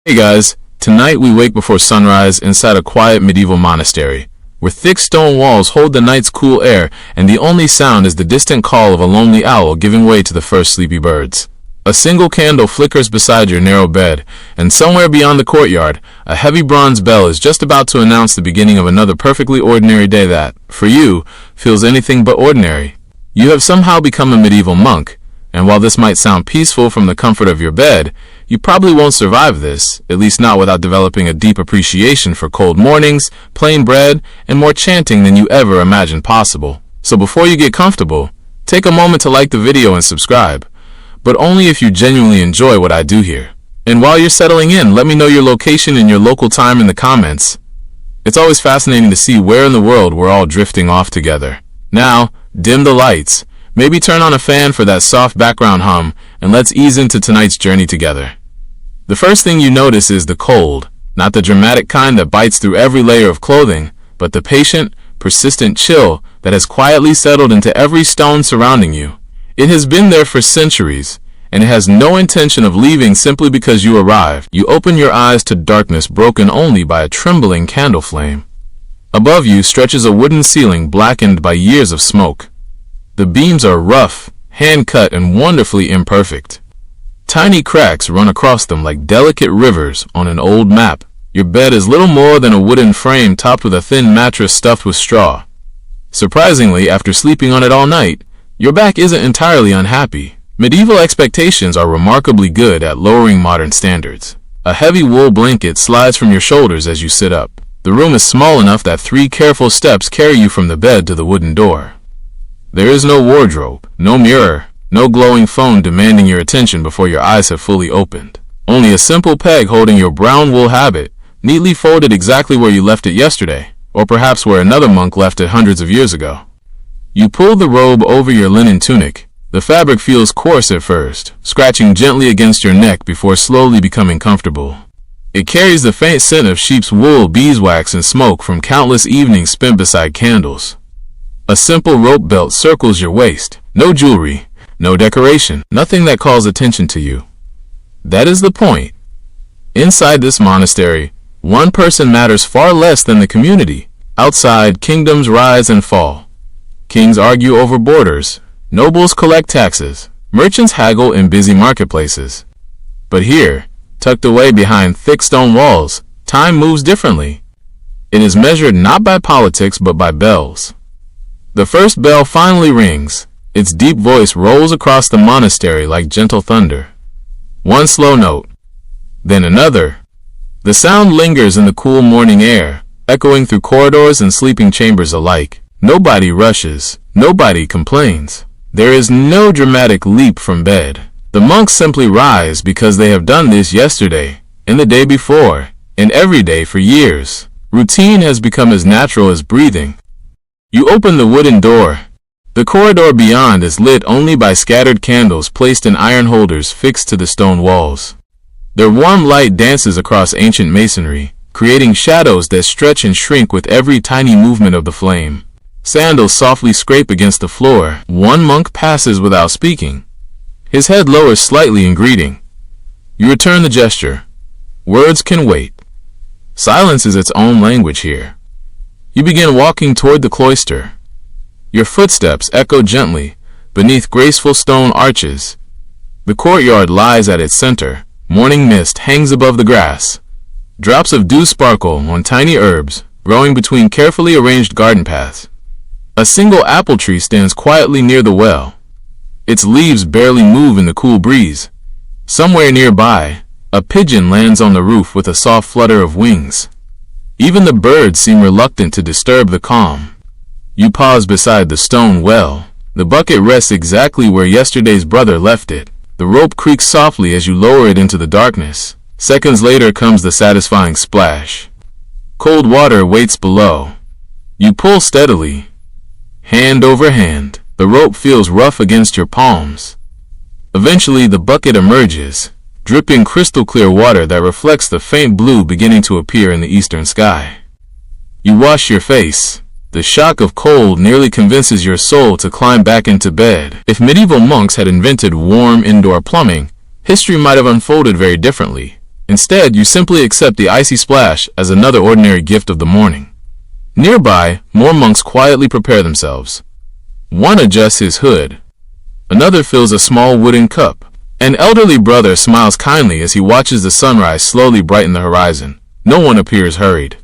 Hey guys, tonight we wake before sunrise inside a quiet medieval monastery, where thick stone walls hold the night's cool air and the only sound is the distant call of a lonely owl giving way to the first sleepy birds. A single candle flickers beside your narrow bed, and somewhere beyond the courtyard, a heavy bronze bell is just about to announce the beginning of another perfectly ordinary day that, for you, feels anything but ordinary. You have somehow become a medieval monk, and while this might sound peaceful from the comfort of your bed, you probably won't survive this, at least not without developing a deep appreciation for cold mornings, plain bread, and more chanting than you ever imagined possible. So before you get comfortable, take a moment to like the video and subscribe, but only if you genuinely enjoy what I do here. And while you're settling in, let me know your location and your local time in the comments. It's always fascinating to see where in the world we're all drifting off together. Now, dim the lights. Maybe turn on a fan for that soft background hum, and let's ease into tonight's journey together. The first thing you notice is the cold, not the dramatic kind that bites through every layer of clothing, but the patient, persistent chill that has quietly settled into every stone surrounding you. It has been there for centuries, and it has no intention of leaving simply because you arrived. You open your eyes to darkness broken only by a trembling candle flame. Above you stretches a wooden ceiling blackened by years of smoke. The beams are rough, hand-cut, and wonderfully imperfect. Tiny cracks run across them like delicate rivers on an old map. Your bed is little more than a wooden frame topped with a thin mattress stuffed with straw. Surprisingly, after sleeping on it all night, your back isn't entirely unhappy. Medieval expectations are remarkably good at lowering modern standards. A heavy wool blanket slides from your shoulders as you sit up. The room is small enough that 3 careful steps carry you from the bed to the wooden door. There is no wardrobe, no mirror, no glowing phone demanding your attention before your eyes have fully opened. Only a simple peg holding your brown wool habit, neatly folded exactly where you left it yesterday, or perhaps where another monk left it hundreds of years ago. You pull the robe over your linen tunic. The fabric feels coarse at first, scratching gently against your neck before slowly becoming comfortable. It carries the faint scent of sheep's wool, beeswax, and smoke from countless evenings spent beside candles. A simple rope belt circles your waist. No jewelry, no decoration, nothing that calls attention to you. That is the point. Inside this monastery, one person matters far less than the community. Outside, kingdoms rise and fall. Kings argue over borders. Nobles collect taxes. Merchants haggle in busy marketplaces. But here, tucked away behind thick stone walls, time moves differently. It is measured not by politics but by bells. The first bell finally rings. Its deep voice rolls across the monastery like gentle thunder. One slow note, then another. The sound lingers in the cool morning air, echoing through corridors and sleeping chambers alike. Nobody rushes. Nobody complains. There is no dramatic leap from bed. The monks simply rise because they have done this yesterday, and the day before, and every day for years. Routine has become as natural as breathing. You open the wooden door. The corridor beyond is lit only by scattered candles placed in iron holders fixed to the stone walls. Their warm light dances across ancient masonry, creating shadows that stretch and shrink with every tiny movement of the flame. Sandals softly scrape against the floor. One monk passes without speaking. His head lowers slightly in greeting. You return the gesture. Words can wait. Silence is its own language here. You begin walking toward the cloister. Your footsteps echo gently beneath graceful stone arches. The courtyard lies at its center. Morning mist hangs above the grass. Drops of dew sparkle on tiny herbs growing between carefully arranged garden paths. A single apple tree stands quietly near the well. Its leaves barely move in the cool breeze. Somewhere nearby, a pigeon lands on the roof with a soft flutter of wings. Even the birds seem reluctant to disturb the calm. You pause beside the stone well. The bucket rests exactly where yesterday's brother left it. The rope creaks softly as you lower it into the darkness. Seconds later comes the satisfying splash. Cold water waits below. You pull steadily, hand over hand. The rope feels rough against your palms. Eventually, the bucket emerges, dripping crystal clear water that reflects the faint blue beginning to appear in the eastern sky. You wash your face. The shock of cold nearly convinces your soul to climb back into bed. If medieval monks had invented warm indoor plumbing, history might have unfolded very differently. Instead, you simply accept the icy splash as another ordinary gift of the morning. Nearby, more monks quietly prepare themselves. One adjusts his hood. Another fills a small wooden cup. An elderly brother smiles kindly as he watches the sunrise slowly brighten the horizon. No one appears hurried.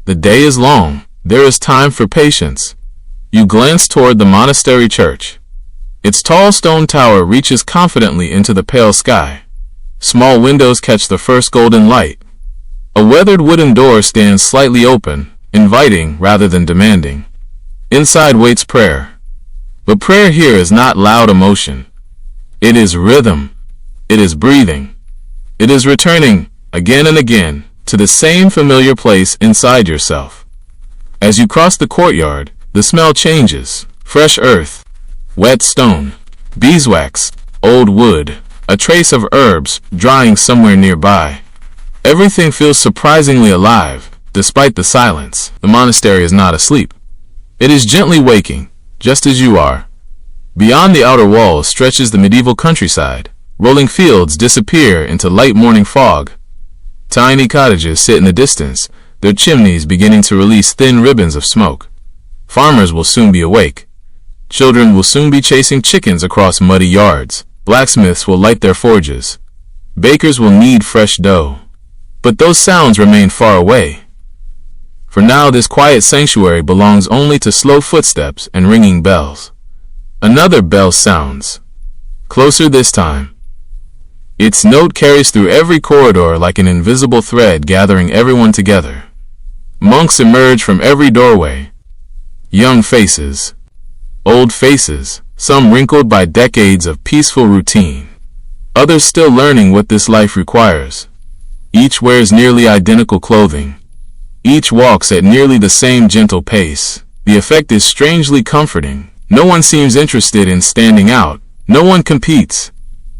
The day is long. There is time for patience. You glance toward the monastery church. Its tall stone tower reaches confidently into the pale sky. Small windows catch the first golden light. A weathered wooden door stands slightly open, inviting rather than demanding. Inside waits prayer. But prayer here is not loud emotion. It is rhythm. It is breathing. It is returning, again and again, to the same familiar place inside yourself. As you cross the courtyard, the smell changes. Fresh earth, wet stone, beeswax, old wood, a trace of herbs drying somewhere nearby. Everything feels surprisingly alive, despite the silence. The monastery is not asleep. It is gently waking, just as you are. Beyond the outer walls stretches the medieval countryside. Rolling fields disappear into light morning fog. Tiny cottages sit in the distance, their chimneys beginning to release thin ribbons of smoke. Farmers will soon be awake. Children will soon be chasing chickens across muddy yards. Blacksmiths will light their forges. Bakers will knead fresh dough. But those sounds remain far away. For now, this quiet sanctuary belongs only to slow footsteps and ringing bells. Another bell sounds. Closer this time. Its note carries through every corridor like an invisible thread gathering everyone together. Monks emerge from every doorway. Young faces. Old faces, some wrinkled by decades of peaceful routine. Others still learning what this life requires. Each wears nearly identical clothing. Each walks at nearly the same gentle pace. The effect is strangely comforting. No one seems interested in standing out. No one competes.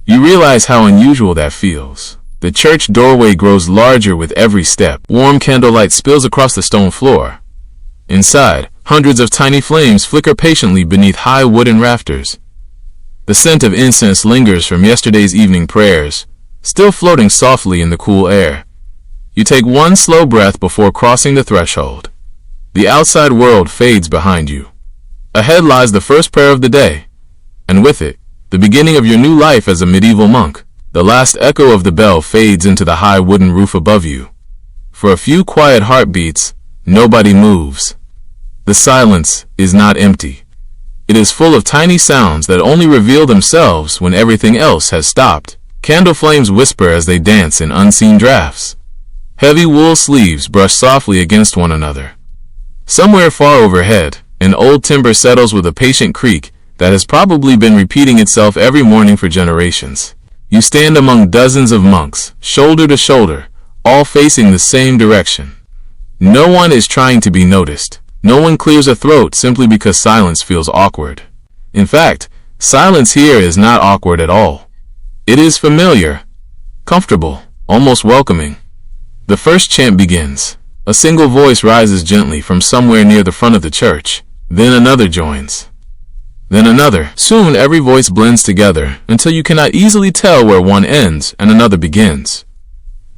You realize how unusual that feels. The church doorway grows larger with every step. Warm candlelight spills across the stone floor. Inside, hundreds of tiny flames flicker patiently beneath high wooden rafters. The scent of incense lingers from yesterday's evening prayers, still floating softly in the cool air. You take one slow breath before crossing the threshold. The outside world fades behind you. Ahead lies the first prayer of the day, and with it, the beginning of your new life as a medieval monk. The last echo of the bell fades into the high wooden roof above you. For a few quiet heartbeats, nobody moves. The silence is not empty. It is full of tiny sounds that only reveal themselves when everything else has stopped. Candle flames whisper as they dance in unseen drafts. Heavy wool sleeves brush softly against one another. Somewhere far overhead, an old timber settles with a patient creak that has probably been repeating itself every morning for generations. You stand among dozens of monks, shoulder to shoulder, all facing the same direction. No one is trying to be noticed. No one clears a throat simply because silence feels awkward. In fact, silence here is not awkward at all. It is familiar, comfortable, almost welcoming. The first chant begins. A single voice rises gently from somewhere near the front of the church. Then another joins. Then another. Soon every voice blends together until you cannot easily tell where one ends and another begins.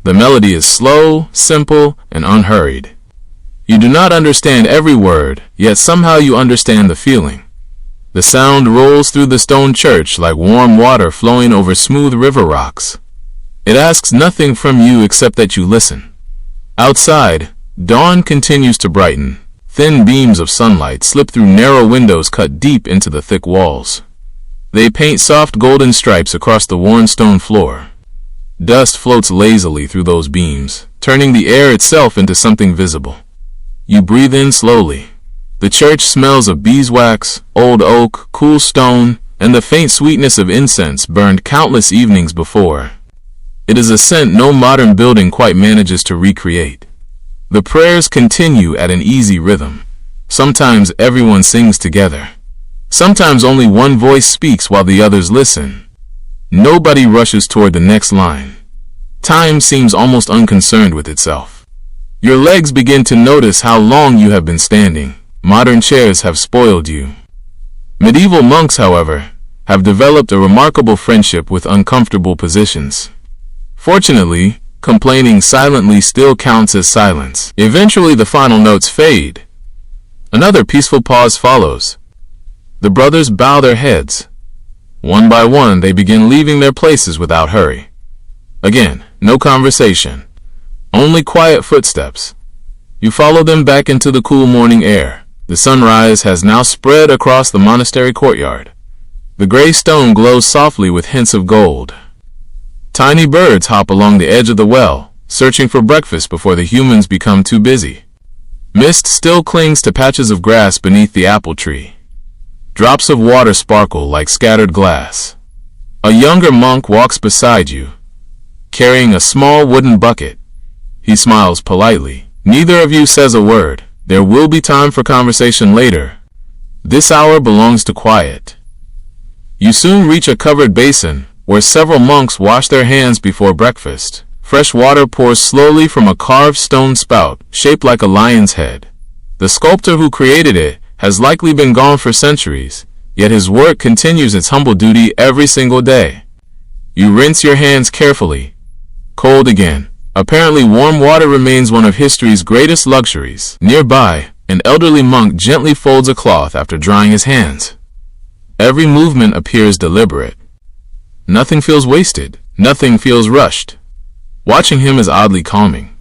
The melody is slow, simple, and unhurried. You do not understand every word, yet somehow you understand the feeling. The sound rolls through the stone church like warm water flowing over smooth river rocks. It asks nothing from you except that you listen. Outside, dawn continues to brighten. Thin beams of sunlight slip through narrow windows cut deep into the thick walls. They paint soft golden stripes across the worn stone floor. Dust floats lazily through those beams, turning the air itself into something visible. You breathe in slowly. The church smells of beeswax, old oak, cool stone, and the faint sweetness of incense burned countless evenings before. It is a scent no modern building quite manages to recreate. The prayers continue at an easy rhythm. Sometimes everyone sings together. Sometimes only one voice speaks while the others listen. Nobody rushes toward the next line. Time seems almost unconcerned with itself. Your legs begin to notice how long you have been standing. Modern chairs have spoiled you. Medieval monks, however, have developed a remarkable friendship with uncomfortable positions. Fortunately, complaining silently still counts as silence. Eventually the final notes fade. Another peaceful pause follows. The brothers bow their heads. One by one they begin leaving their places without hurry. Again, no conversation. Only quiet footsteps. You follow them back into the cool morning air. The sunrise has now spread across the monastery courtyard. The gray stone glows softly with hints of gold. Tiny birds hop along the edge of the well, searching for breakfast before the humans become too busy. Mist still clings to patches of grass beneath the apple tree. Drops of water sparkle like scattered glass. A younger monk walks beside you, carrying a small wooden bucket. He smiles politely. Neither of you says a word. There will be time for conversation later. This hour belongs to quiet. You soon reach a covered basin, where several monks wash their hands before breakfast. Fresh water pours slowly from a carved stone spout, shaped like a lion's head. The sculptor who created it has likely been gone for centuries, yet his work continues its humble duty every single day. You rinse your hands carefully. Cold again. Apparently warm water remains one of history's greatest luxuries. Nearby, an elderly monk gently folds a cloth after drying his hands. Every movement appears deliberate. Nothing feels wasted. Nothing feels rushed. Watching him is oddly calming.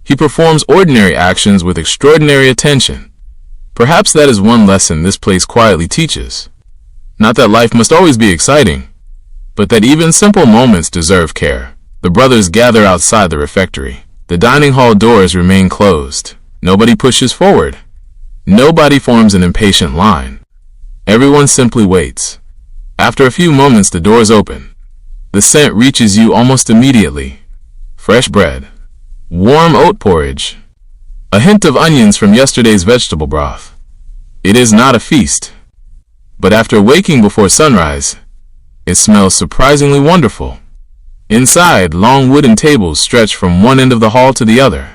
He performs ordinary actions with extraordinary attention. Perhaps that is one lesson this place quietly teaches. Not that life must always be exciting, but that even simple moments deserve care. The brothers gather outside the refectory. The dining hall doors remain closed. Nobody pushes forward. Nobody forms an impatient line. Everyone simply waits. After a few moments, the doors open. The scent reaches you almost immediately. Fresh bread. Warm oat porridge. A hint of onions from yesterday's vegetable broth. It is not a feast. But after waking before sunrise, it smells surprisingly wonderful. Inside, long wooden tables stretch from one end of the hall to the other.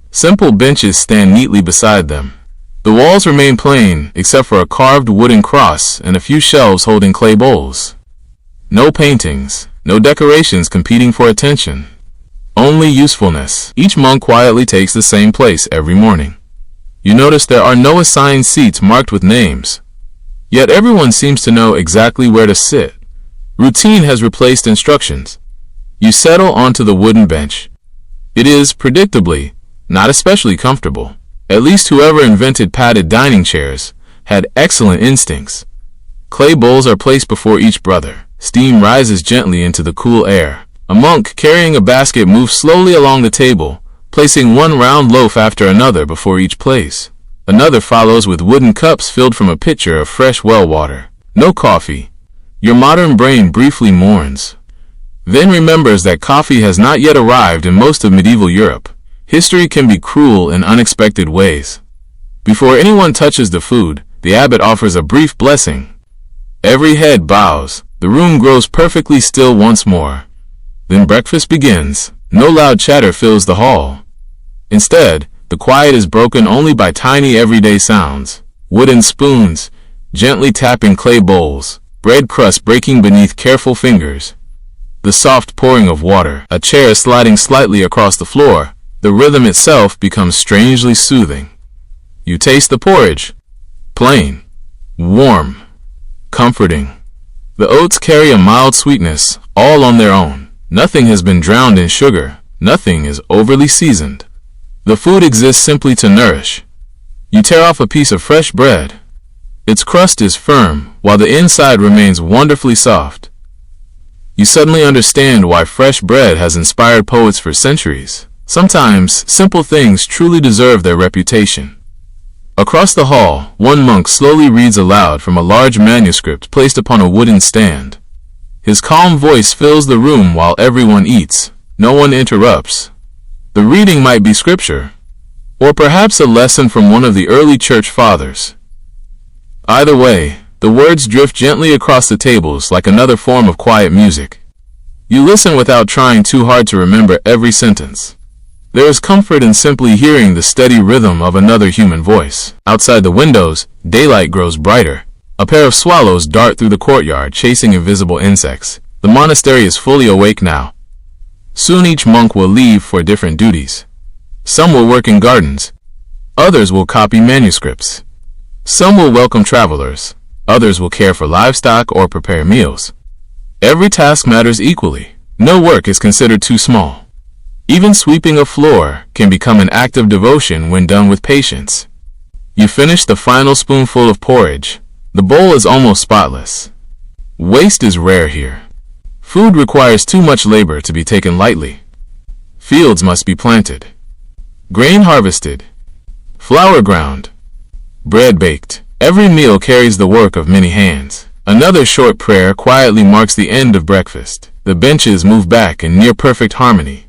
Simple benches stand neatly beside them. The walls remain plain, except for a carved wooden cross and a few shelves holding clay bowls. No paintings, no decorations competing for attention. Only usefulness. Each monk quietly takes the same place every morning. You notice there are no assigned seats marked with names. Yet everyone seems to know exactly where to sit. Routine has replaced instructions. You settle onto the wooden bench. It is, predictably, not especially comfortable. At least whoever invented padded dining chairs had excellent instincts. Clay bowls are placed before each brother. Steam rises gently into the cool air. A monk carrying a basket moves slowly along the table, placing one round loaf after another before each place. Another follows with wooden cups filled from a pitcher of fresh well water. No coffee. Your modern brain briefly mourns, then remembers that coffee has not yet arrived in most of medieval Europe. History can be cruel in unexpected ways. Before anyone touches the food, the abbot offers a brief blessing. Every head bows. The room grows perfectly still once more. Then breakfast begins. No loud chatter fills the hall. Instead, the quiet is broken only by tiny everyday sounds. Wooden spoons, gently tapping clay bowls, bread crust breaking beneath careful fingers. The soft pouring of water, a chair sliding slightly across the floor. The rhythm itself becomes strangely soothing. You taste the porridge. Plain, warm, comforting. The oats carry a mild sweetness, all on their own. Nothing has been drowned in sugar. Nothing is overly seasoned. The food exists simply to nourish. You tear off a piece of fresh bread. Its crust is firm, while the inside remains wonderfully soft. You suddenly understand why fresh bread has inspired poets for centuries. Sometimes, simple things truly deserve their reputation. Across the hall, one monk slowly reads aloud from a large manuscript placed upon a wooden stand. His calm voice fills the room while everyone eats. No one interrupts. The reading might be scripture, or perhaps a lesson from one of the early church fathers. Either way, the words drift gently across the tables like another form of quiet music. You listen without trying too hard to remember every sentence. There is comfort in simply hearing the steady rhythm of another human voice. Outside the windows, daylight grows brighter. A pair of swallows dart through the courtyard, chasing invisible insects. The monastery is fully awake now. Soon each monk will leave for different duties. Some will work in gardens. Others will copy manuscripts. Some will welcome travelers. Others will care for livestock or prepare meals. Every task matters equally. No work is considered too small. Even sweeping a floor can become an act of devotion when done with patience. You finish the final spoonful of porridge. The bowl is almost spotless. Waste is rare here. Food requires too much labor to be taken lightly. Fields must be planted, grain harvested, flour ground, bread baked. Every meal carries the work of many hands. Another short prayer quietly marks the end of breakfast. The benches move back in near-perfect harmony.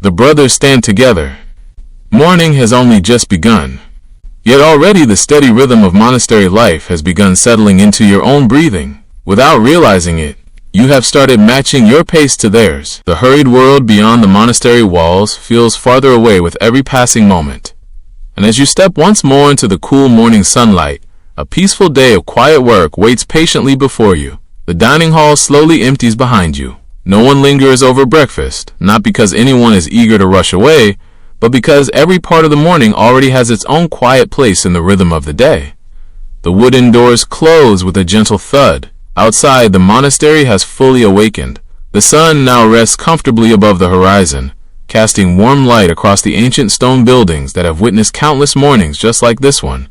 The brothers stand together. Morning has only just begun. Yet already the steady rhythm of monastery life has begun settling into your own breathing. Without realizing it, you have started matching your pace to theirs. The hurried world beyond the monastery walls feels farther away with every passing moment. And as you step once more into the cool morning sunlight, a peaceful day of quiet work waits patiently before you. The dining hall slowly empties behind you. No one lingers over breakfast, not because anyone is eager to rush away, but because every part of the morning already has its own quiet place in the rhythm of the day. The wooden doors close with a gentle thud. Outside, the monastery has fully awakened. The sun now rests comfortably above the horizon, casting warm light across the ancient stone buildings that have witnessed countless mornings just like this one.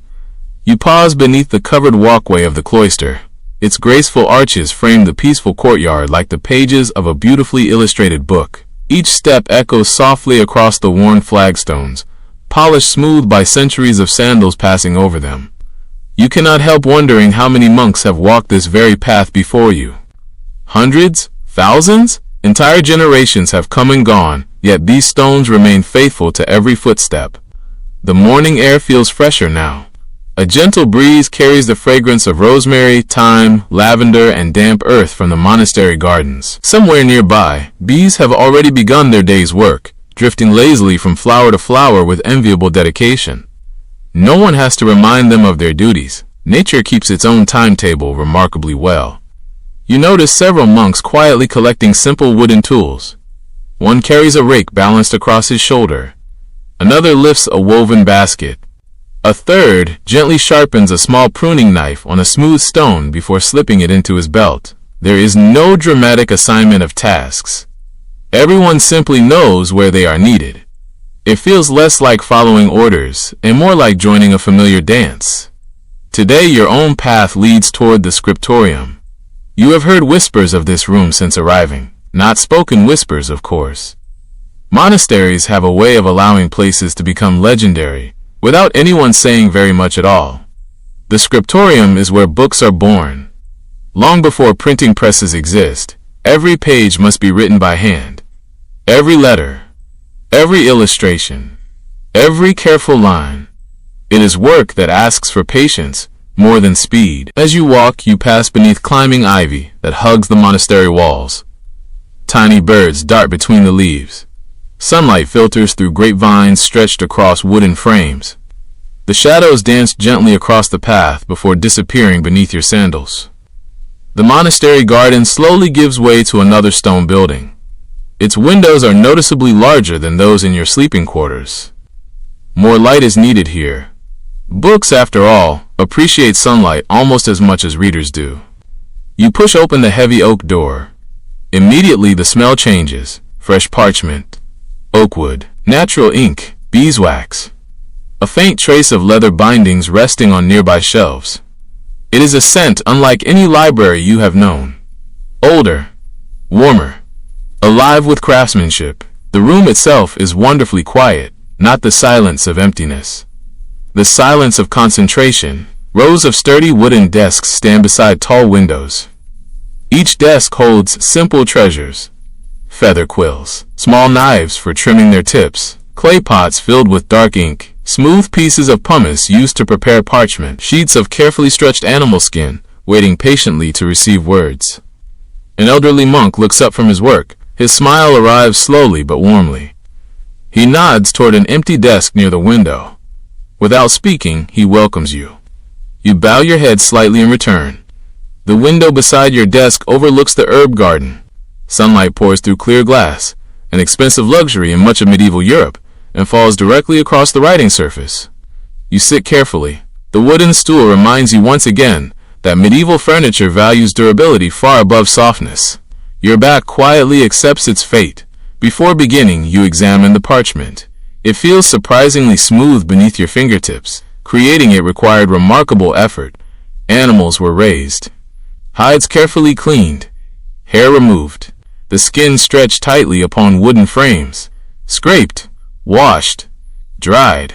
You pause beneath the covered walkway of the cloister. Its graceful arches frame the peaceful courtyard like the pages of a beautifully illustrated book. Each step echoes softly across the worn flagstones, polished smooth by centuries of sandals passing over them. You cannot help wondering how many monks have walked this very path before you. Hundreds? Thousands? Entire generations have come and gone, yet these stones remain faithful to every footstep. The morning air feels fresher now. A gentle breeze carries the fragrance of rosemary, thyme, lavender, and damp earth from the monastery gardens. Somewhere nearby, bees have already begun their day's work, drifting lazily from flower to flower with enviable dedication. No one has to remind them of their duties. Nature keeps its own timetable remarkably well. You notice several monks quietly collecting simple wooden tools. One carries a rake balanced across his shoulder. Another lifts a woven basket. A third gently sharpens a small pruning knife on a smooth stone before slipping it into his belt. There is no dramatic assignment of tasks. Everyone simply knows where they are needed. It feels less like following orders and more like joining a familiar dance. Today your own path leads toward the scriptorium. You have heard whispers of this room since arriving. Not spoken whispers, of course. Monasteries have a way of allowing places to become legendary, without anyone saying very much at all. The scriptorium is where books are born. Long before printing presses exist, every page must be written by hand. Every letter, every illustration, every careful line. It is work that asks for patience more than speed. As you walk, you pass beneath climbing ivy that hugs the monastery walls. Tiny birds dart between the leaves. Sunlight filters through grapevines stretched across wooden frames. The shadows dance gently across the path before disappearing beneath your sandals. The monastery garden slowly gives way to another stone building. Its windows are noticeably larger than those in your sleeping quarters. More light is needed here. Books, after all, appreciate sunlight almost as much as readers do. You push open the heavy oak door. Immediately the smell changes. Fresh parchment, oak wood, natural ink, beeswax. A faint trace of leather bindings resting on nearby shelves. It is a scent unlike any library you have known. Older, warmer, alive with craftsmanship. The room itself is wonderfully quiet, not the silence of emptiness. The silence of concentration. Rows of sturdy wooden desks stand beside tall windows. Each desk holds simple treasures. Feather quills, small knives for trimming their tips, clay pots filled with dark ink, smooth pieces of pumice used to prepare parchment, sheets of carefully stretched animal skin, waiting patiently to receive words. An elderly monk looks up from his work. His smile arrives slowly but warmly. He nods toward an empty desk near the window. Without speaking, he welcomes you. You bow your head slightly in return. The window beside your desk overlooks the herb garden. Sunlight pours through clear glass, an expensive luxury in much of medieval Europe, and falls directly across the writing surface. You sit carefully. The wooden stool reminds you once again that medieval furniture values durability far above softness. Your back quietly accepts its fate. Before beginning, you examine the parchment. It feels surprisingly smooth beneath your fingertips. Creating it required remarkable effort. Animals were raised, hides carefully cleaned, hair removed, the skin stretched tightly upon wooden frames, scraped, washed, dried,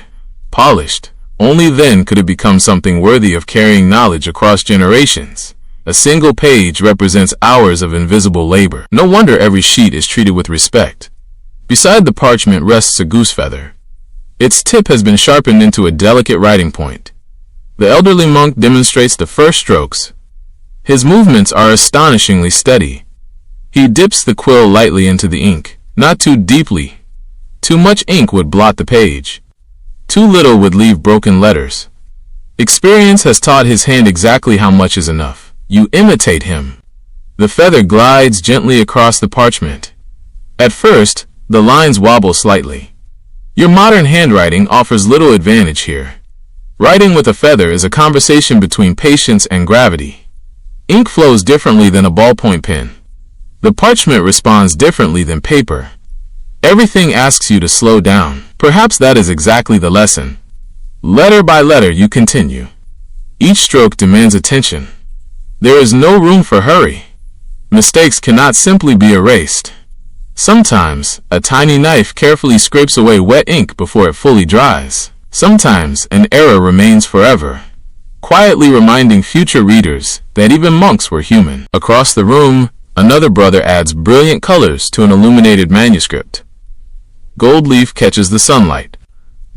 polished. Only then could it become something worthy of carrying knowledge across generations. A single page represents hours of invisible labor. No wonder every sheet is treated with respect. Beside the parchment rests a goose feather. Its tip has been sharpened into a delicate writing point. The elderly monk demonstrates the first strokes. His movements are astonishingly steady. He dips the quill lightly into the ink, not too deeply. Too much ink would blot the page. Too little would leave broken letters. Experience has taught his hand exactly how much is enough. You imitate him. The feather glides gently across the parchment. At first, the lines wobble slightly. Your modern handwriting offers little advantage here. Writing with a feather is a conversation between patience and gravity. Ink flows differently than a ballpoint pen. The parchment responds differently than paper. Everything asks you to slow down. Perhaps that is exactly the lesson. Letter by letter you continue. Each stroke demands attention. There is no room for hurry. Mistakes cannot simply be erased. Sometimes, a tiny knife carefully scrapes away wet ink before it fully dries. Sometimes, an error remains forever, quietly reminding future readers that even monks were human. Across the room, another brother adds brilliant colors to an illuminated manuscript. Gold leaf catches the sunlight.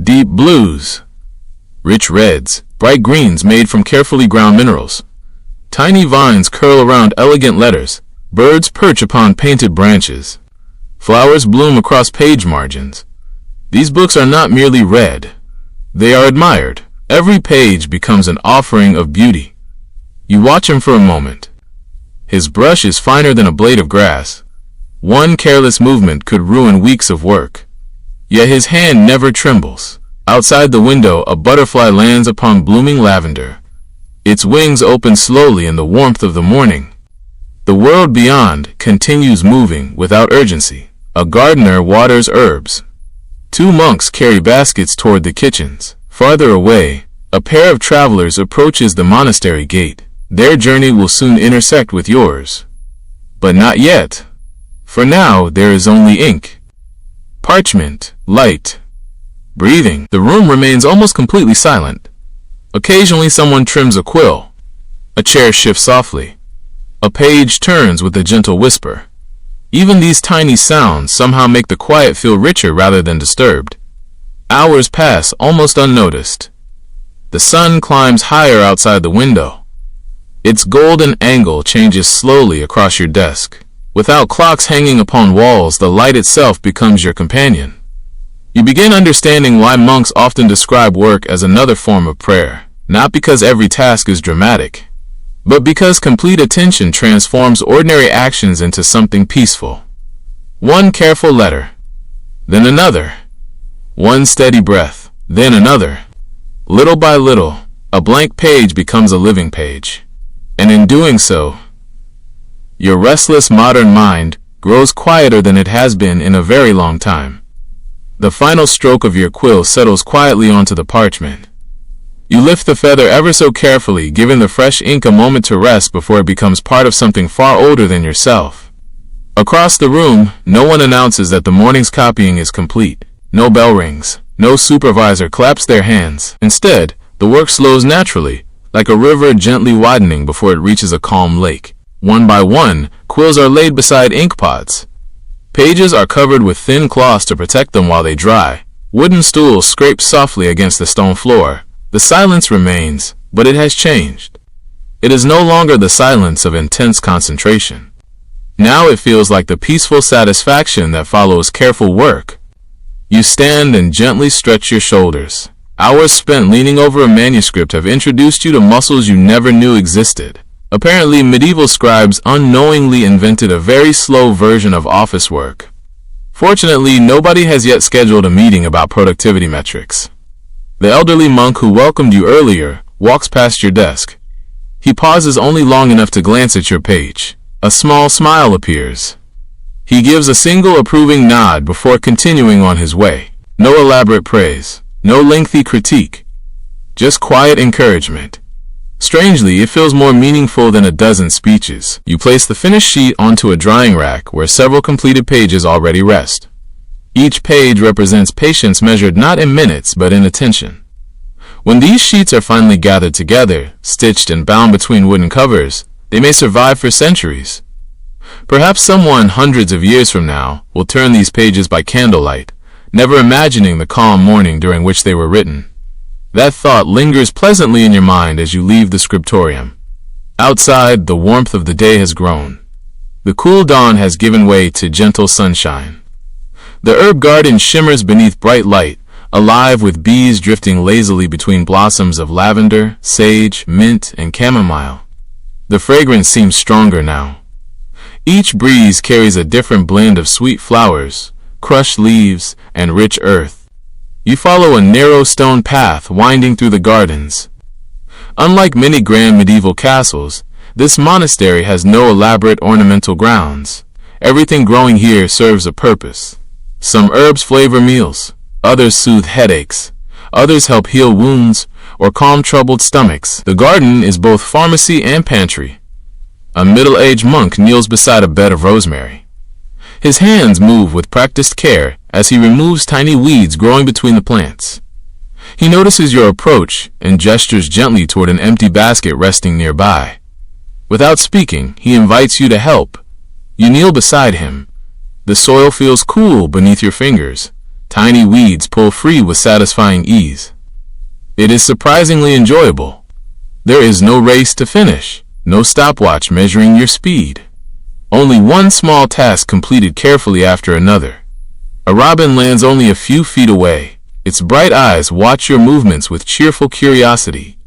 Deep blues, rich reds, bright greens made from carefully ground minerals. Tiny vines curl around elegant letters. Birds perch upon painted branches. Flowers bloom across page margins. These books are not merely read. They are admired. Every page becomes an offering of beauty. You watch him for a moment. His brush is finer than a blade of grass. One careless movement could ruin weeks of work. Yet his hand never trembles. Outside the window, a butterfly lands upon blooming lavender. Its wings open slowly in the warmth of the morning. The world beyond continues moving without urgency. A gardener waters herbs. Two monks carry baskets toward the kitchens. Farther away, a pair of travelers approaches the monastery gate. Their journey will soon intersect with yours. But not yet. For now, there is only ink, parchment, light, breathing. The room remains almost completely silent. Occasionally someone trims a quill. A chair shifts softly. A page turns with a gentle whisper. Even these tiny sounds somehow make the quiet feel richer rather than disturbed. Hours pass almost unnoticed. The sun climbs higher outside the window. Its golden angle changes slowly across your desk. Without clocks hanging upon walls, the light itself becomes your companion. You begin understanding why monks often describe work as another form of prayer, not because every task is dramatic, but because complete attention transforms ordinary actions into something peaceful. One careful letter, then another. One steady breath, then another. Little by little, a blank page becomes a living page. And in doing so, your restless modern mind grows quieter than it has been in a very long time. The final stroke of your quill settles quietly onto the parchment. You lift the feather ever so carefully, giving the fresh ink a moment to rest before it becomes part of something far older than yourself. Across the room, no one announces that the morning's copying is complete. No bell rings. No supervisor claps their hands. Instead, the work slows naturally, like a river gently widening before it reaches a calm lake. One by one, quills are laid beside ink pots. Pages are covered with thin cloths to protect them while they dry. Wooden stools scrape softly against the stone floor. The silence remains, but it has changed. It is no longer the silence of intense concentration. Now it feels like the peaceful satisfaction that follows careful work. You stand and gently stretch your shoulders. Hours spent leaning over a manuscript have introduced you to muscles you never knew existed. Apparently, medieval scribes unknowingly invented a very slow version of office work. Fortunately, nobody has yet scheduled a meeting about productivity metrics. The elderly monk who welcomed you earlier walks past your desk. He pauses only long enough to glance at your page. A small smile appears. He gives a single approving nod before continuing on his way. No elaborate praise, no lengthy critique, just quiet encouragement. Strangely, it feels more meaningful than a dozen speeches. You place the finished sheet onto a drying rack where several completed pages already rest. Each page represents patience measured not in minutes but in attention. When these sheets are finally gathered together, stitched and bound between wooden covers, they may survive for centuries. Perhaps someone hundreds of years from now will turn these pages by candlelight, never imagining the calm morning during which they were written. That thought lingers pleasantly in your mind as you leave the scriptorium. Outside, the warmth of the day has grown. The cool dawn has given way to gentle sunshine. The herb garden shimmers beneath bright light, alive with bees drifting lazily between blossoms of lavender, sage, mint, and chamomile. The fragrance seems stronger now. Each breeze carries a different blend of sweet flowers, crushed leaves, and rich earth. You follow a narrow stone path winding through the gardens. Unlike many grand medieval castles, this monastery has no elaborate ornamental grounds. Everything growing here serves a purpose. Some herbs flavor meals, others soothe headaches, others help heal wounds or calm troubled stomachs. The garden is both pharmacy and pantry. A middle-aged monk kneels beside a bed of rosemary. His hands move with practiced care as he removes tiny weeds growing between the plants. He notices your approach and gestures gently toward an empty basket resting nearby. Without speaking, he invites you to help. You kneel beside him. The soil feels cool beneath your fingers. Tiny weeds pull free with satisfying ease. It is surprisingly enjoyable. There is no race to finish, no stopwatch measuring your speed. Only one small task completed carefully after another. A robin lands only a few feet away. Its bright eyes watch your movements with cheerful curiosity.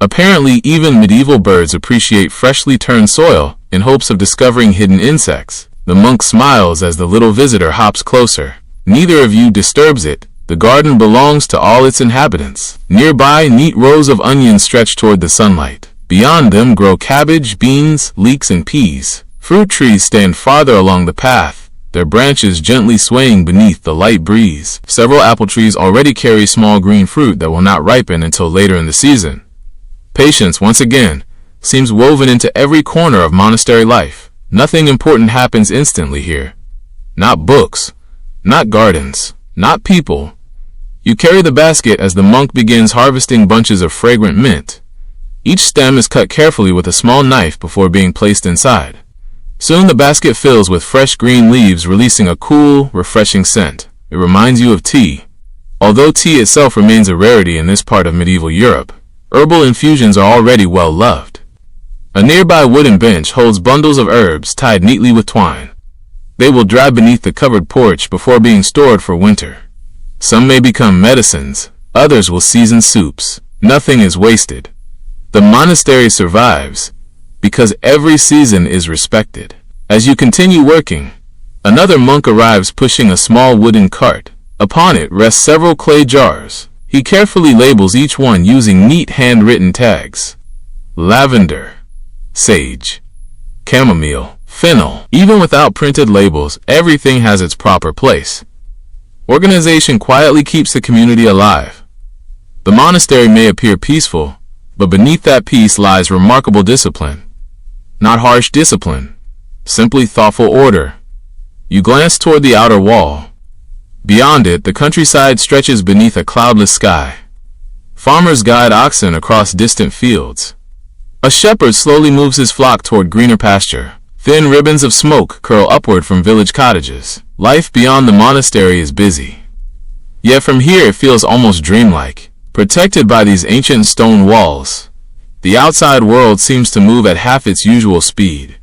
Apparently, even medieval birds appreciate freshly turned soil in hopes of discovering hidden insects. The monk smiles as the little visitor hops closer. Neither of you disturbs it. The garden belongs to all its inhabitants. Nearby, neat rows of onions stretch toward the sunlight. Beyond them grow cabbage, beans, leeks, and peas. Fruit trees stand farther along the path, their branches gently swaying beneath the light breeze. Several apple trees already carry small green fruit that will not ripen until later in the season. Patience, once again, seems woven into every corner of monastery life. Nothing important happens instantly here. Not books, not gardens, not people. You carry the basket as the monk begins harvesting bunches of fragrant mint. Each stem is cut carefully with a small knife before being placed inside. Soon the basket fills with fresh green leaves, releasing a cool, refreshing scent. It reminds you of tea. Although tea itself remains a rarity in this part of medieval Europe, herbal infusions are already well loved. A nearby wooden bench holds bundles of herbs tied neatly with twine. They will dry beneath the covered porch before being stored for winter. Some may become medicines, others will season soups. Nothing is wasted. The monastery survives because every season is respected. As you continue working, another monk arrives pushing a small wooden cart. Upon it rest several clay jars. He carefully labels each one using neat handwritten tags. Lavender, sage, chamomile, fennel. Even without printed labels, everything has its proper place. Organization quietly keeps the community alive. The monastery may appear peaceful, but beneath that peace lies remarkable discipline. Not harsh discipline, simply thoughtful order. You glance toward the outer wall. Beyond it, the countryside stretches beneath a cloudless sky. Farmers guide oxen across distant fields. A shepherd slowly moves his flock toward greener pasture. Thin ribbons of smoke curl upward from village cottages. Life beyond the monastery is busy. Yet from here it feels almost dreamlike, protected by these ancient stone walls. The outside world seems to move at half its usual speed.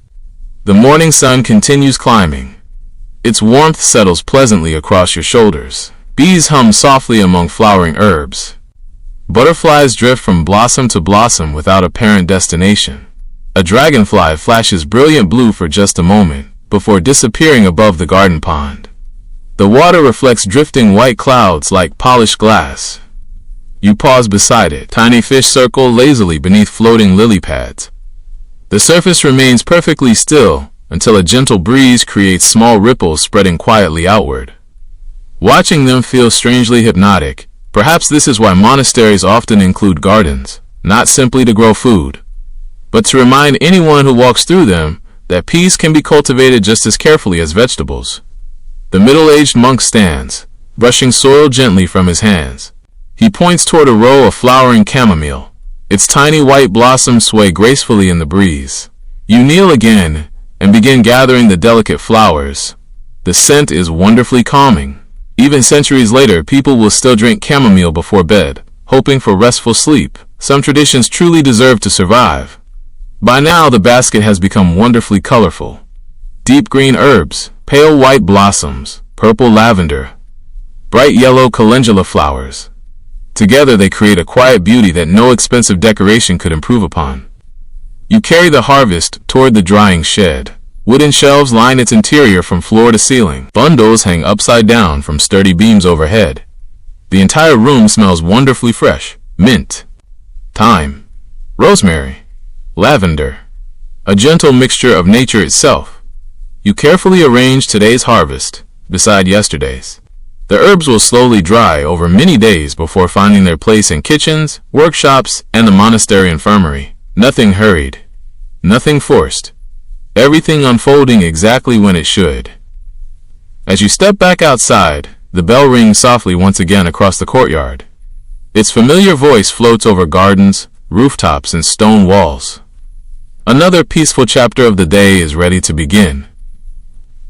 The morning sun continues climbing. Its warmth settles pleasantly across your shoulders. Bees hum softly among flowering herbs. Butterflies drift from blossom to blossom without apparent destination. A dragonfly flashes brilliant blue for just a moment, before disappearing above the garden pond. The water reflects drifting white clouds like polished glass. You pause beside it. Tiny fish circle lazily beneath floating lily pads. The surface remains perfectly still until a gentle breeze creates small ripples spreading quietly outward. Watching them feels strangely hypnotic. Perhaps this is why monasteries often include gardens, not simply to grow food, but to remind anyone who walks through them that peace can be cultivated just as carefully as vegetables. The middle-aged monk stands, brushing soil gently from his hands. He points toward a row of flowering chamomile. Its tiny white blossoms sway gracefully in the breeze. You kneel again and begin gathering the delicate flowers. The scent is wonderfully calming. Even centuries later, people will still drink chamomile before bed, hoping for restful sleep. Some traditions truly deserve to survive. By now, the basket has become wonderfully colorful. Deep green herbs, pale white blossoms, purple lavender, bright yellow calendula flowers. Together they create a quiet beauty that no expensive decoration could improve upon. You carry the harvest toward the drying shed. Wooden shelves line its interior from floor to ceiling. Bundles hang upside down from sturdy beams overhead. The entire room smells wonderfully fresh. Mint, thyme, rosemary, lavender, a gentle mixture of nature itself. You carefully arrange today's harvest beside yesterday's. The herbs will slowly dry over many days before finding their place in kitchens, workshops, and the monastery infirmary. Nothing hurried, nothing forced. Everything unfolding exactly when it should. As you step back outside, the bell rings softly once again across the courtyard. Its familiar voice floats over gardens, rooftops, and stone walls. Another peaceful chapter of the day is ready to begin.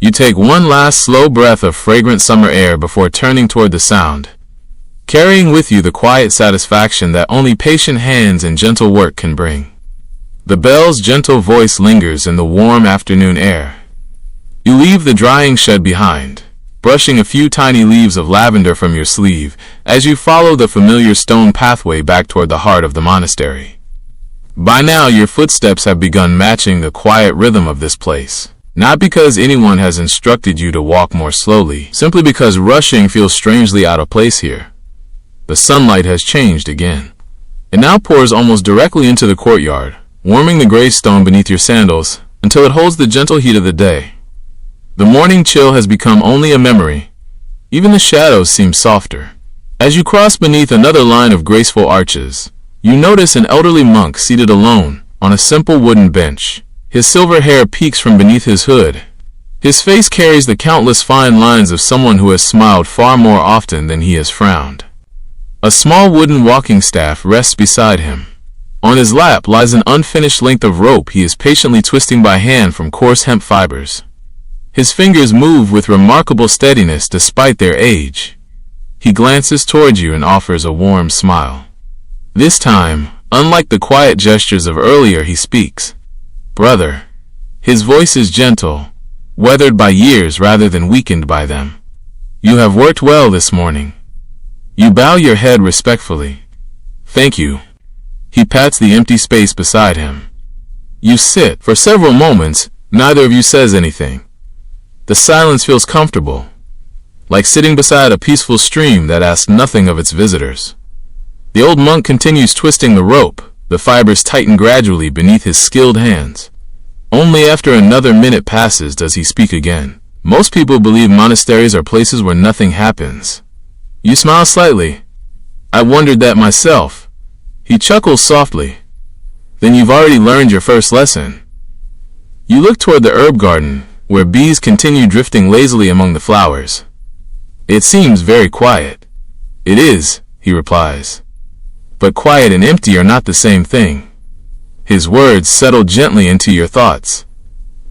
You take one last slow breath of fragrant summer air before turning toward the sound, carrying with you the quiet satisfaction that only patient hands and gentle work can bring. The bell's gentle voice lingers in the warm afternoon air. You leave the drying shed behind, brushing a few tiny leaves of lavender from your sleeve as you follow the familiar stone pathway back toward the heart of the monastery. By now, your footsteps have begun matching the quiet rhythm of this place. Not because anyone has instructed you to walk more slowly, simply because rushing feels strangely out of place here. The sunlight has changed again. It now pours almost directly into the courtyard, warming the gray stone beneath your sandals until it holds the gentle heat of the day. The morning chill has become only a memory. Even the shadows seem softer. As you cross beneath another line of graceful arches, you notice an elderly monk seated alone on a simple wooden bench. His silver hair peeks from beneath his hood. His face carries the countless fine lines of someone who has smiled far more often than he has frowned. A small wooden walking staff rests beside him. On his lap lies an unfinished length of rope he is patiently twisting by hand from coarse hemp fibers. His fingers move with remarkable steadiness despite their age. He glances towards you and offers a warm smile. This time, unlike the quiet gestures of earlier, he speaks. Brother. His voice is gentle, weathered by years rather than weakened by them. You have worked well this morning. You bow your head respectfully. Thank you. He pats the empty space beside him. You sit. For several moments, neither of you says anything. The silence feels comfortable, like sitting beside a peaceful stream that asks nothing of its visitors. The old monk continues twisting the rope. The fibers tighten gradually beneath his skilled hands. Only after another minute passes does he speak again. Most people believe monasteries are places where nothing happens. You smile slightly. I wondered that myself. He chuckles softly. Then you've already learned your first lesson. You look toward the herb garden, where bees continue drifting lazily among the flowers. It seems very quiet. It is, he replies. But quiet and empty are not the same thing. His words settle gently into your thoughts.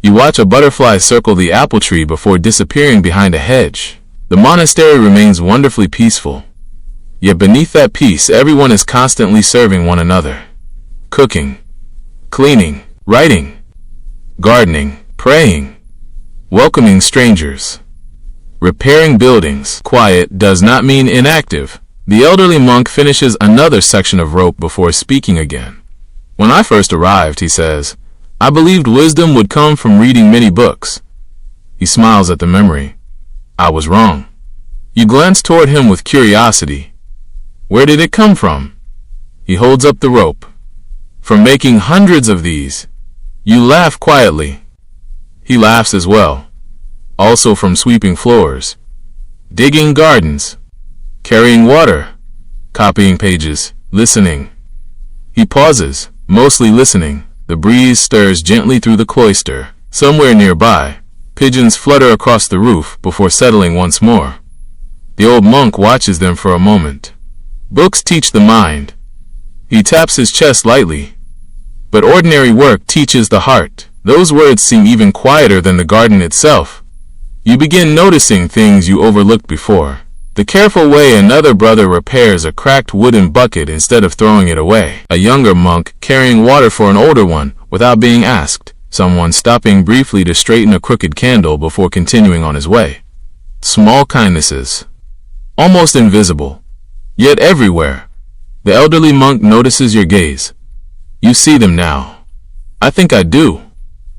You watch a butterfly circle the apple tree before disappearing behind a hedge. The monastery remains wonderfully peaceful. Yet beneath that peace, everyone is constantly serving one another. Cooking, cleaning, writing, gardening, praying, welcoming strangers, repairing buildings. Quiet does not mean inactive. The elderly monk finishes another section of rope before speaking again. When I first arrived, he says, I believed wisdom would come from reading many books. He smiles at the memory. I was wrong. You glance toward him with curiosity. Where did it come from? He holds up the rope. From making hundreds of these. You laugh quietly. He laughs as well. Also from sweeping floors, digging gardens, carrying water, copying pages, listening. He pauses, mostly listening. The breeze stirs gently through the cloister. Somewhere nearby, pigeons flutter across the roof before settling once more. The old monk watches them for a moment. Books teach the mind. He taps his chest lightly. But ordinary work teaches the heart. Those words seem even quieter than the garden itself. You begin noticing things you overlooked before. The careful way another brother repairs a cracked wooden bucket instead of throwing it away. A younger monk carrying water for an older one without being asked. Someone stopping briefly to straighten a crooked candle before continuing on his way. Small kindnesses. Almost invisible. Yet everywhere. The elderly monk notices your gaze. You see them now. I think I do.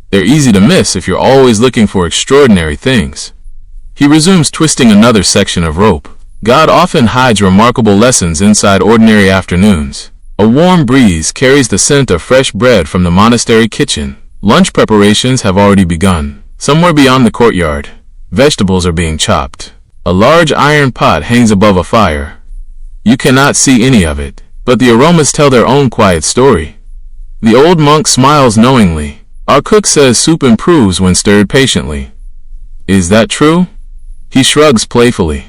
They're easy to miss if you're always looking for extraordinary things. He resumes twisting another section of rope. God often hides remarkable lessons inside ordinary afternoons. A warm breeze carries the scent of fresh bread from the monastery kitchen. Lunch preparations have already begun. Somewhere beyond the courtyard, vegetables are being chopped. A large iron pot hangs above a fire. You cannot see any of it, but the aromas tell their own quiet story. The old monk smiles knowingly. Our cook says soup improves when stirred patiently. Is that true? He shrugs playfully.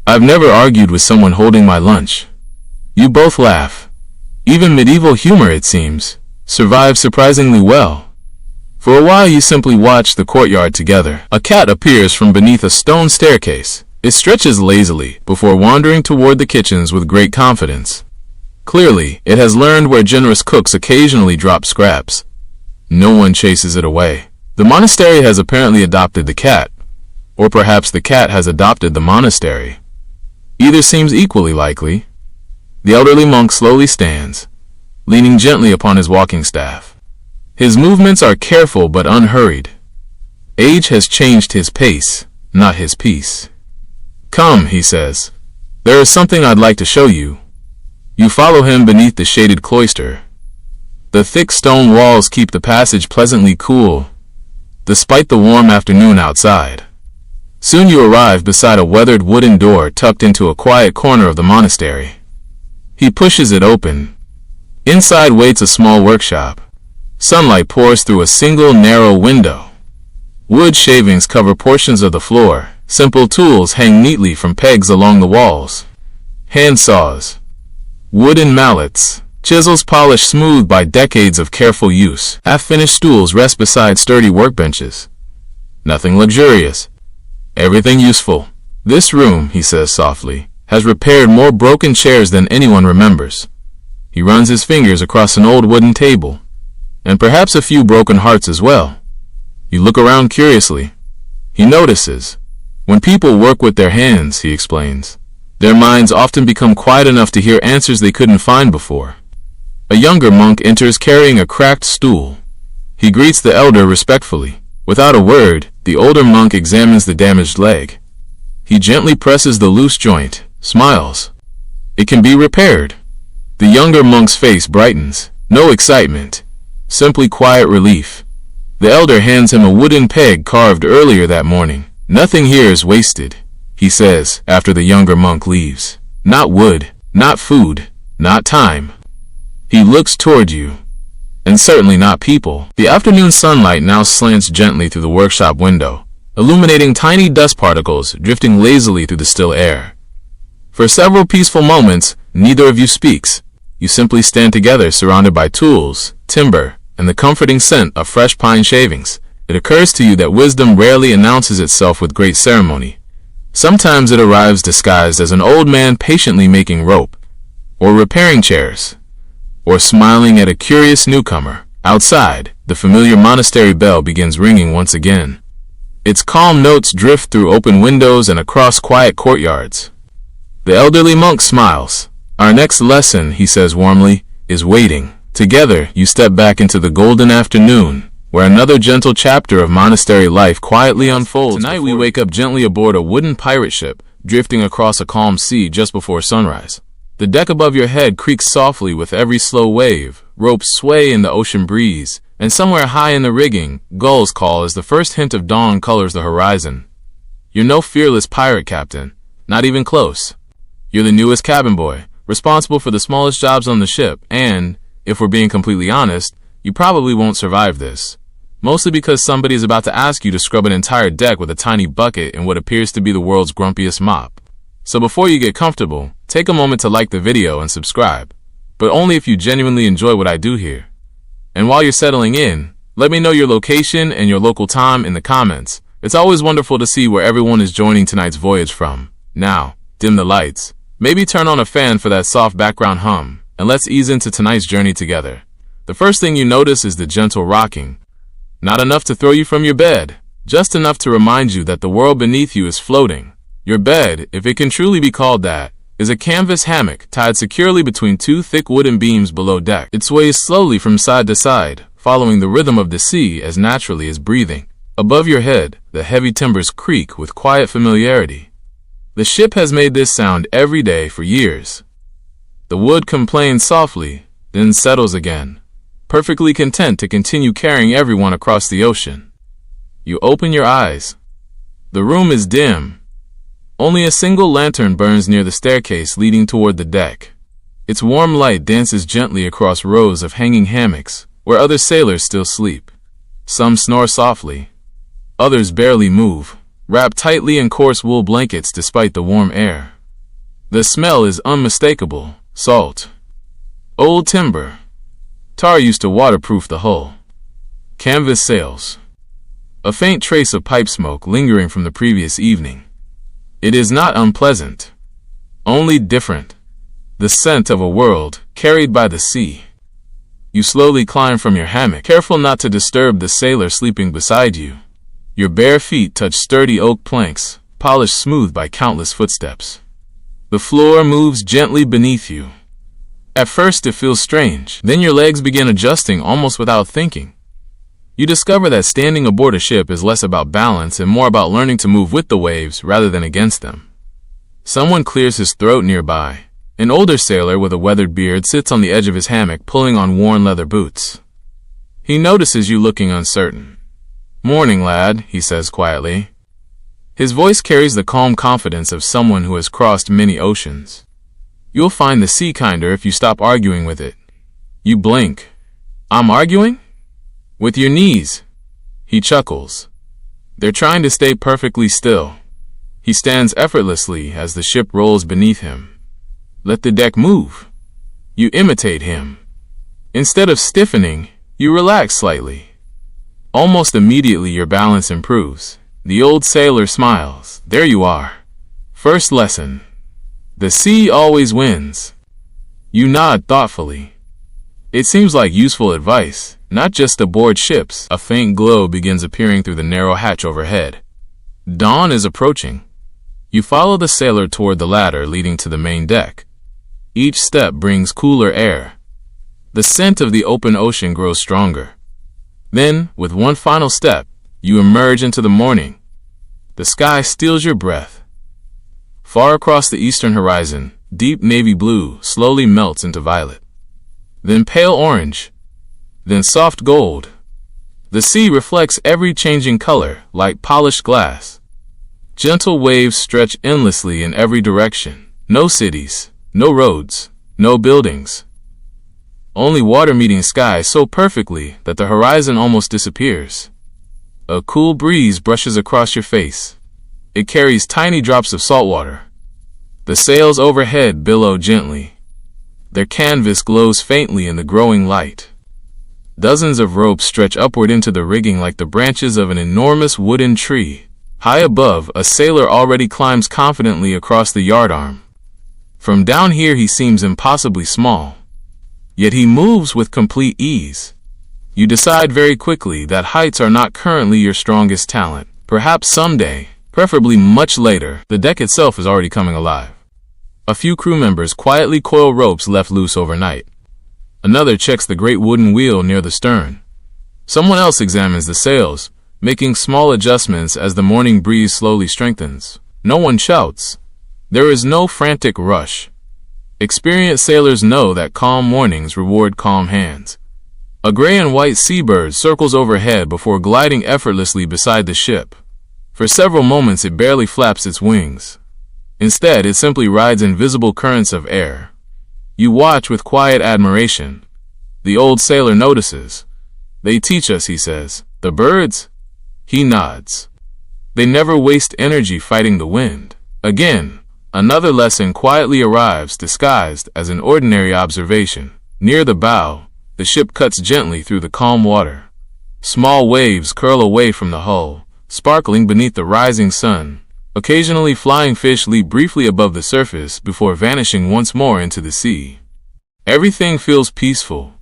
I've never argued with someone holding my lunch. You both laugh. Even medieval humor, it seems, survives surprisingly well. For a while you simply watch the courtyard together. A cat appears from beneath a stone staircase. It stretches lazily before wandering toward the kitchens with great confidence. Clearly, it has learned where generous cooks occasionally drop scraps. No one chases it away. The monastery has apparently adopted the cat, or perhaps the cat has adopted the monastery. Either seems equally likely. The elderly monk slowly stands, leaning gently upon his walking staff. His movements are careful but unhurried. Age has changed his pace, not his peace. Come, he says. There is something I'd like to show you. You follow him beneath the shaded cloister. The thick stone walls keep the passage pleasantly cool, despite the warm afternoon outside. Soon you arrive beside a weathered wooden door tucked into a quiet corner of the monastery. He pushes it open. Inside waits a small workshop. Sunlight pours through a single narrow window. Wood shavings cover portions of the floor. Simple tools hang neatly from pegs along the walls. Hand saws, wooden mallets, chisels polished smooth by decades of careful use. Half-finished stools rest beside sturdy workbenches. Nothing luxurious. Everything useful. This room, he says softly, has repaired more broken chairs than anyone remembers. He runs his fingers across an old wooden table, and perhaps a few broken hearts as well. You look around curiously. He notices. When people work with their hands, he explains, their minds often become quiet enough to hear answers they couldn't find before. A younger monk enters carrying a cracked stool. He greets the elder respectfully. Without a word, the older monk examines the damaged leg. He gently presses the loose joint, smiles. It can be repaired. The younger monk's face brightens. No excitement, simply quiet relief. The elder hands him a wooden peg carved earlier that morning. Nothing here is wasted, he says after the younger monk leaves. Not wood, not food, not time. He looks toward you. And certainly not people. The afternoon sunlight now slants gently through the workshop window, illuminating tiny dust particles drifting lazily through the still air. For several peaceful moments, neither of you speaks. You simply stand together surrounded by tools, timber, and the comforting scent of fresh pine shavings. It occurs to you that wisdom rarely announces itself with great ceremony. Sometimes it arrives disguised as an old man patiently making rope, or repairing chairs, or smiling at a curious newcomer. Outside, the familiar monastery bell begins ringing once again. Its calm notes drift through open windows and across quiet courtyards. The elderly monk smiles. Our next lesson, he says warmly, is waiting. Together, you step back into the golden afternoon, where another gentle chapter of monastery life quietly unfolds. Tonight we wake up gently aboard a wooden pirate ship, drifting across a calm sea just before sunrise. The deck above your head creaks softly with every slow wave, ropes sway in the ocean breeze, and somewhere high in the rigging, gulls call as the first hint of dawn colors the horizon. You're no fearless pirate captain, not even close. You're the newest cabin boy, responsible for the smallest jobs on the ship, and, if we're being completely honest, you probably won't survive this. Mostly because somebody is about to ask you to scrub an entire deck with a tiny bucket and what appears to be the world's grumpiest mop. So before you get comfortable, take a moment to like the video and subscribe, but only if you genuinely enjoy what I do here. And while you're settling in, let me know your location and your local time in the comments. It's always wonderful to see where everyone is joining tonight's voyage from. Now, dim the lights, maybe turn on a fan for that soft background hum, and let's ease into tonight's journey together. The first thing you notice is the gentle rocking. Not enough to throw you from your bed, just enough to remind you that the world beneath you is floating. Your bed, if it can truly be called that, is a canvas hammock tied securely between two thick wooden beams below deck. It sways slowly from side to side, following the rhythm of the sea as naturally as breathing. Above your head, the heavy timbers creak with quiet familiarity. The ship has made this sound every day for years. The wood complains softly, then settles again, perfectly content to continue carrying everyone across the ocean. You open your eyes. The room is dim. Only a single lantern burns near the staircase leading toward the deck. Its warm light dances gently across rows of hanging hammocks, where other sailors still sleep. Some snore softly. Others barely move, wrapped tightly in coarse wool blankets despite the warm air. The smell is unmistakable, salt. Old timber. Tar used to waterproof the hull. Canvas sails. A faint trace of pipe smoke lingering from the previous evening. It is not unpleasant, only different. The scent of a world carried by the sea. You slowly climb from your hammock, careful not to disturb the sailor sleeping beside you. Your bare feet touch sturdy oak planks, polished smooth by countless footsteps. The floor moves gently beneath you. At first it feels strange, then your legs begin adjusting almost without thinking. You discover that standing aboard a ship is less about balance and more about learning to move with the waves rather than against them. Someone clears his throat nearby. An older sailor with a weathered beard sits on the edge of his hammock pulling on worn leather boots. He notices you looking uncertain. "Morning, lad," he says quietly. His voice carries the calm confidence of someone who has crossed many oceans. You'll find the sea kinder if you stop arguing with it. You blink. "I'm arguing?" "With your knees." He chuckles. They're trying to stay perfectly still. He stands effortlessly as the ship rolls beneath him. "Let the deck move." You imitate him. Instead of stiffening, you relax slightly. Almost immediately your balance improves. The old sailor smiles. "There you are. First lesson. The sea always wins." You nod thoughtfully. It seems like useful advice, not just aboard ships. A faint glow begins appearing through the narrow hatch overhead. Dawn is approaching. You follow the sailor toward the ladder leading to the main deck. Each step brings cooler air. The scent of the open ocean grows stronger. Then, with one final step, you emerge into the morning. The sky steals your breath. Far across the eastern horizon, deep navy blue slowly melts into violet. Then pale orange. Then soft gold. The sea reflects every changing color like polished glass. Gentle waves stretch endlessly in every direction. No cities, no roads, no buildings. Only water meeting sky so perfectly that the horizon almost disappears. A cool breeze brushes across your face. It carries tiny drops of salt water. The sails overhead billow gently. Their canvas glows faintly in the growing light. Dozens of ropes stretch upward into the rigging like the branches of an enormous wooden tree. High above, a sailor already climbs confidently across the yardarm. From down here he seems impossibly small. Yet he moves with complete ease. You decide very quickly that heights are not currently your strongest talent. Perhaps someday, preferably much later, the deck itself is already coming alive. A few crew members quietly coil ropes left loose overnight. Another checks the great wooden wheel near the stern. Someone else examines the sails, making small adjustments as the morning breeze slowly strengthens. No one shouts, There is no frantic rush. Experienced sailors know that calm mornings reward calm hands. A gray and white seabird circles overhead before gliding effortlessly beside the ship. For several moments it barely flaps its wings. Instead, it simply rides invisible currents of air. You watch with quiet admiration. The old sailor notices. They teach us, he says. The birds? He nods. They never waste energy fighting the wind. Again, another lesson quietly arrives disguised as an ordinary observation. Near the bow, the ship cuts gently through the calm water. Small waves curl away from the hull, sparkling beneath the rising sun. Occasionally flying fish leap briefly above the surface before vanishing once more into the sea. Everything feels peaceful.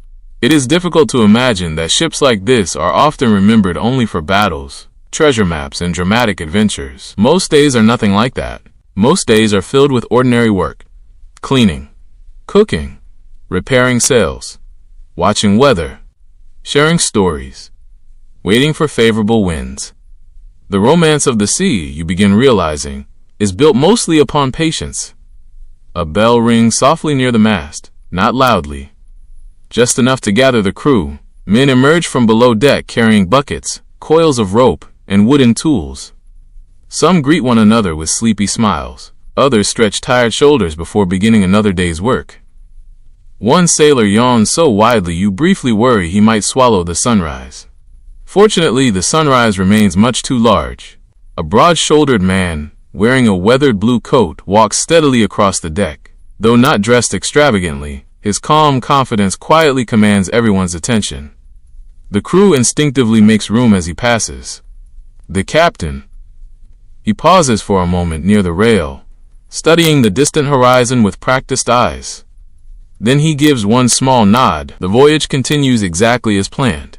It is difficult to imagine that ships like this are often remembered only for battles, treasure maps, and dramatic adventures. Most days are nothing like that. Most days are filled with ordinary work. Cleaning, cooking, repairing sails, watching weather, sharing stories, waiting for favorable winds. The romance of the sea, you begin realizing, is built mostly upon patience. A bell rings softly near the mast, not loudly. Just enough to gather the crew. Men emerge from below deck carrying buckets, coils of rope, and wooden tools. Some greet one another with sleepy smiles. Others stretch tired shoulders before beginning another day's work. One sailor yawns so widely you briefly worry he might swallow the sunrise. Fortunately, the sunrise remains much too large. A broad-shouldered man, wearing a weathered blue coat, walks steadily across the deck. Though not dressed extravagantly, his calm confidence quietly commands everyone's attention. The crew instinctively makes room as he passes. The captain. He pauses for a moment near the rail, studying the distant horizon with practiced eyes. Then he gives one small nod. The voyage continues exactly as planned.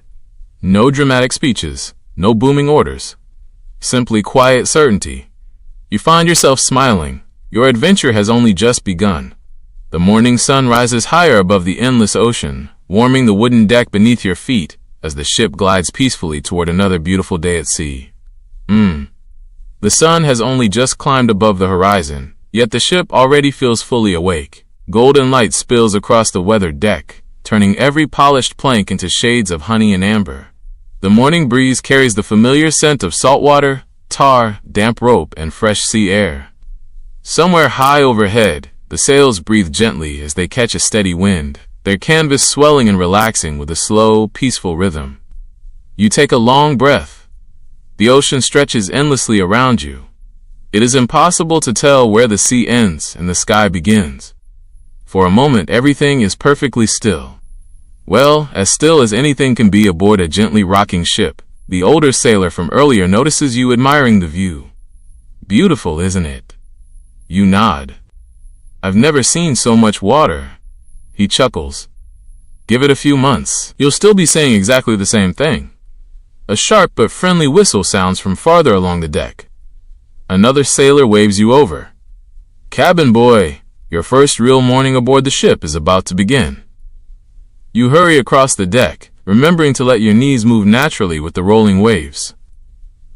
No dramatic speeches, no booming orders. Simply quiet certainty. You find yourself smiling. Your adventure has only just begun. The morning sun rises higher above the endless ocean, warming the wooden deck beneath your feet as the ship glides peacefully toward another beautiful day at sea. The sun has only just climbed above the horizon, yet the ship already feels fully awake. Golden light spills across the weathered deck, turning every polished plank into shades of honey and amber. The morning breeze carries the familiar scent of salt water, tar, damp rope, and fresh sea air. Somewhere high overhead, the sails breathe gently as they catch a steady wind, their canvas swelling and relaxing with a slow, peaceful rhythm. You take a long breath. The ocean stretches endlessly around you. It is impossible to tell where the sea ends and the sky begins. For a moment, everything is perfectly still. Well, as still as anything can be aboard a gently rocking ship. The older sailor from earlier notices you admiring the view. Beautiful, isn't it? You nod. I've never seen so much water. He chuckles. Give it a few months. You'll still be saying exactly the same thing. A sharp but friendly whistle sounds from farther along the deck. Another sailor waves you over. Cabin boy, your first real morning aboard the ship is about to begin. You hurry across the deck, remembering to let your knees move naturally with the rolling waves.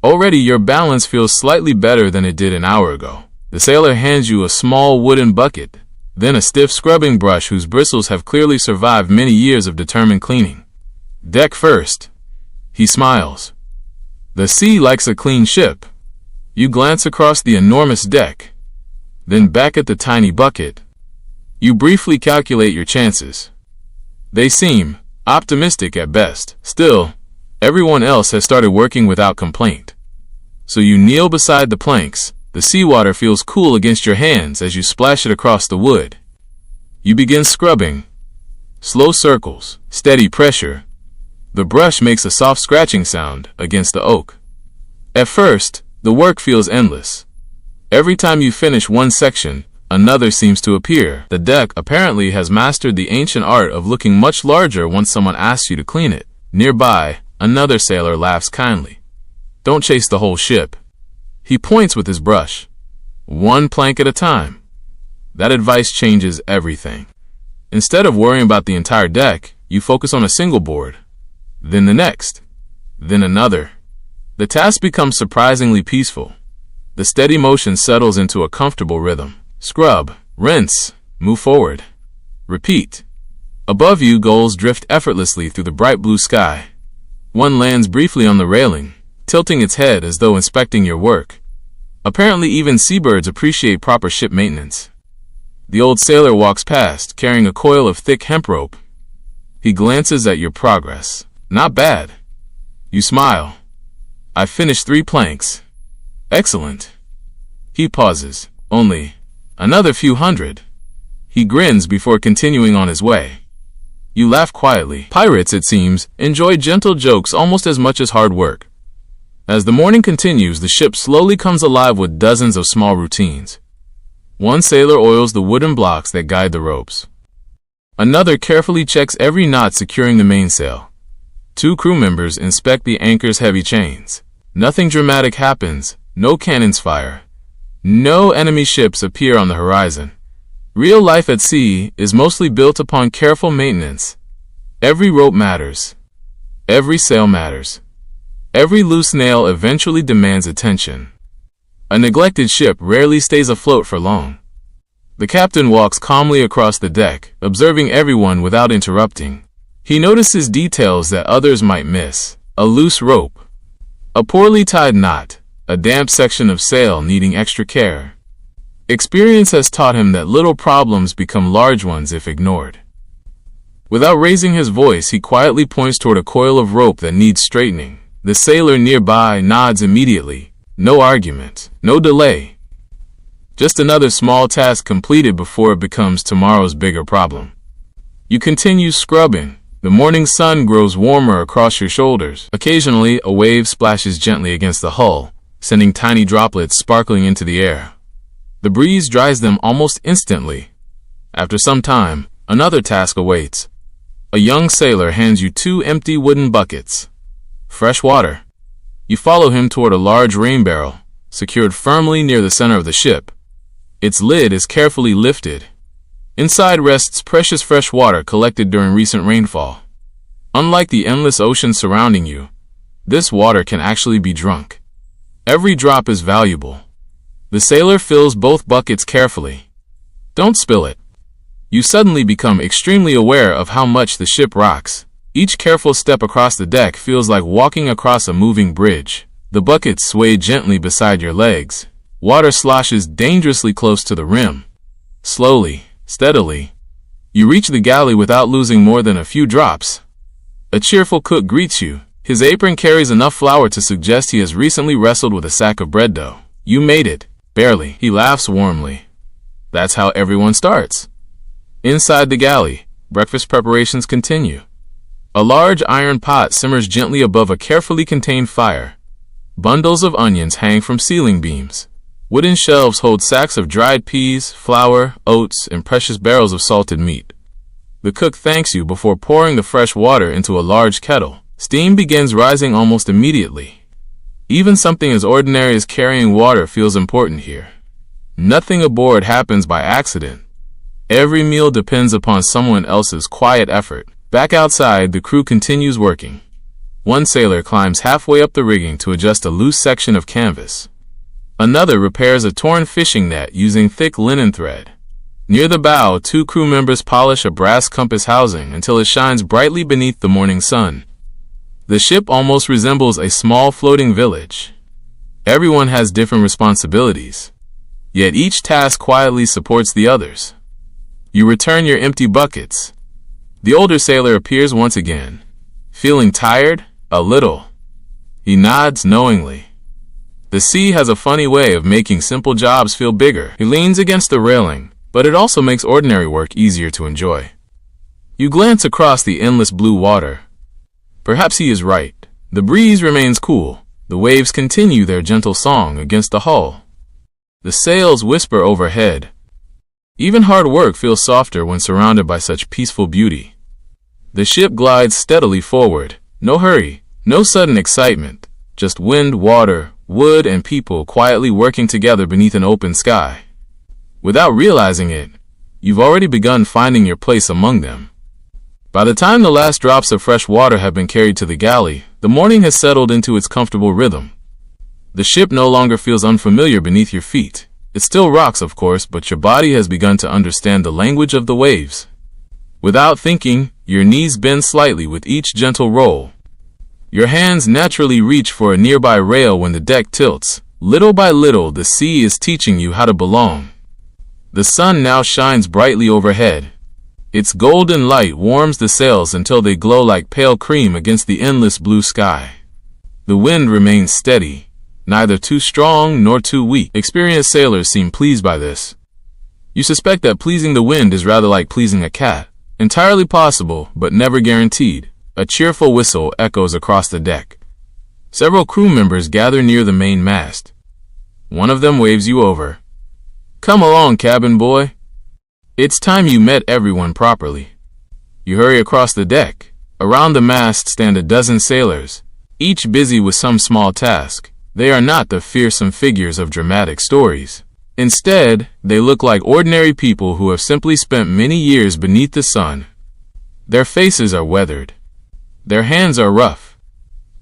Already your balance feels slightly better than it did an hour ago. The sailor hands you a small wooden bucket, then a stiff scrubbing brush whose bristles have clearly survived many years of determined cleaning. Deck first. He smiles. The sea likes a clean ship. You glance across the enormous deck, then back at the tiny bucket. You briefly calculate your chances. They seem optimistic at best. Still, everyone else has started working without complaint. So you kneel beside the planks. The seawater feels cool against your hands as you splash it across the wood. You begin scrubbing. Slow circles, steady pressure. The brush makes a soft scratching sound against the oak. At first, the work feels endless. Every time you finish one section, another seems to appear. The deck apparently has mastered the ancient art of looking much larger once someone asks you to clean it. Nearby, another sailor laughs kindly. Don't chase the whole ship. He points with his brush. One plank at a time. That advice changes everything. Instead of worrying about the entire deck, you focus on a single board. Then the next. Then another. The task becomes surprisingly peaceful. The steady motion settles into a comfortable rhythm. Scrub, rinse, move forward. Repeat. Above you, gulls drift effortlessly through the bright blue sky. One lands briefly on the railing, tilting its head as though inspecting your work. Apparently even seabirds appreciate proper ship maintenance. The old sailor walks past, carrying a coil of thick hemp rope. He glances at your progress. Not bad. You smile. I finished 3 planks. Excellent. He pauses. Only another few hundred. He grins before continuing on his way. You laugh quietly. Pirates, it seems, enjoy gentle jokes almost as much as hard work. As the morning continues, the ship slowly comes alive with dozens of small routines. One sailor oils the wooden blocks that guide the ropes. Another carefully checks every knot securing the mainsail. 2 crew members inspect the anchor's heavy chains. Nothing dramatic happens. No cannons fire. No enemy ships appear on the horizon. Real life at sea is mostly built upon careful maintenance. Every rope matters. Every sail matters. Every loose nail eventually demands attention. A neglected ship rarely stays afloat for long. The captain walks calmly across the deck, observing everyone without interrupting. He notices details that others might miss. A loose rope. A poorly tied knot. A damp section of sail needing extra care. Experience has taught him that little problems become large ones if ignored. Without raising his voice, he quietly points toward a coil of rope that needs straightening. The sailor nearby nods immediately. No argument, no delay. Just another small task completed before it becomes tomorrow's bigger problem. You continue scrubbing. The morning sun grows warmer across your shoulders. Occasionally, a wave splashes gently against the hull, sending tiny droplets sparkling into the air. The breeze dries them almost instantly. After some time, another task awaits. A young sailor hands you 2 empty wooden buckets. Fresh water. You follow him toward a large rain barrel, secured firmly near the center of the ship. Its lid is carefully lifted. Inside rests precious fresh water collected during recent rainfall. Unlike the endless ocean surrounding you, this water can actually be drunk. Every drop is valuable. The sailor fills both buckets carefully. Don't spill it. You suddenly become extremely aware of how much the ship rocks. Each careful step across the deck feels like walking across a moving bridge. The buckets sway gently beside your legs. Water sloshes dangerously close to the rim. Slowly, steadily, you reach the galley without losing more than a few drops. A cheerful cook greets you. His apron carries enough flour to suggest he has recently wrestled with a sack of bread dough. You made it. Barely. He laughs warmly. That's how everyone starts. Inside the galley, breakfast preparations continue. A large iron pot simmers gently above a carefully contained fire. Bundles of onions hang from ceiling beams. Wooden shelves hold sacks of dried peas, flour, oats, and precious barrels of salted meat. The cook thanks you before pouring the fresh water into a large kettle. Steam begins rising almost immediately. Even something as ordinary as carrying water feels important here. Nothing aboard happens by accident. Every meal depends upon someone else's quiet effort. Back outside, the crew continues working. One sailor climbs halfway up the rigging to adjust a loose section of canvas. Another repairs a torn fishing net using thick linen thread. Near the bow, 2 crew members polish a brass compass housing until it shines brightly beneath the morning sun. The ship almost resembles a small floating village. Everyone has different responsibilities, yet each task quietly supports the others. You return your empty buckets. The older sailor appears once again. Feeling tired? A little. He nods knowingly. The sea has a funny way of making simple jobs feel bigger. He leans against the railing, but it also makes ordinary work easier to enjoy. You glance across the endless blue water. Perhaps he is right. The breeze remains cool. The waves continue their gentle song against the hull. The sails whisper overhead. Even hard work feels softer when surrounded by such peaceful beauty. The ship glides steadily forward. No hurry, no sudden excitement. Just wind, water, wood, and people quietly working together beneath an open sky. Without realizing it, you've already begun finding your place among them. By the time the last drops of fresh water have been carried to the galley, the morning has settled into its comfortable rhythm. The ship no longer feels unfamiliar beneath your feet. It still rocks, of course, but your body has begun to understand the language of the waves. Without thinking, your knees bend slightly with each gentle roll. Your hands naturally reach for a nearby rail when the deck tilts. Little by little, the sea is teaching you how to belong. The sun now shines brightly overhead. Its golden light warms the sails until they glow like pale cream against the endless blue sky. The wind remains steady, neither too strong nor too weak. Experienced sailors seem pleased by this. You suspect that pleasing the wind is rather like pleasing a cat. Entirely possible, but never guaranteed. A cheerful whistle echoes across the deck. Several crew members gather near the main mast. One of them waves you over. "Come along, cabin boy. It's time you met everyone properly." You hurry across the deck. Around the mast stand a dozen sailors, each busy with some small task. They are not the fearsome figures of dramatic stories. Instead, they look like ordinary people who have simply spent many years beneath the sun. Their faces are weathered. Their hands are rough.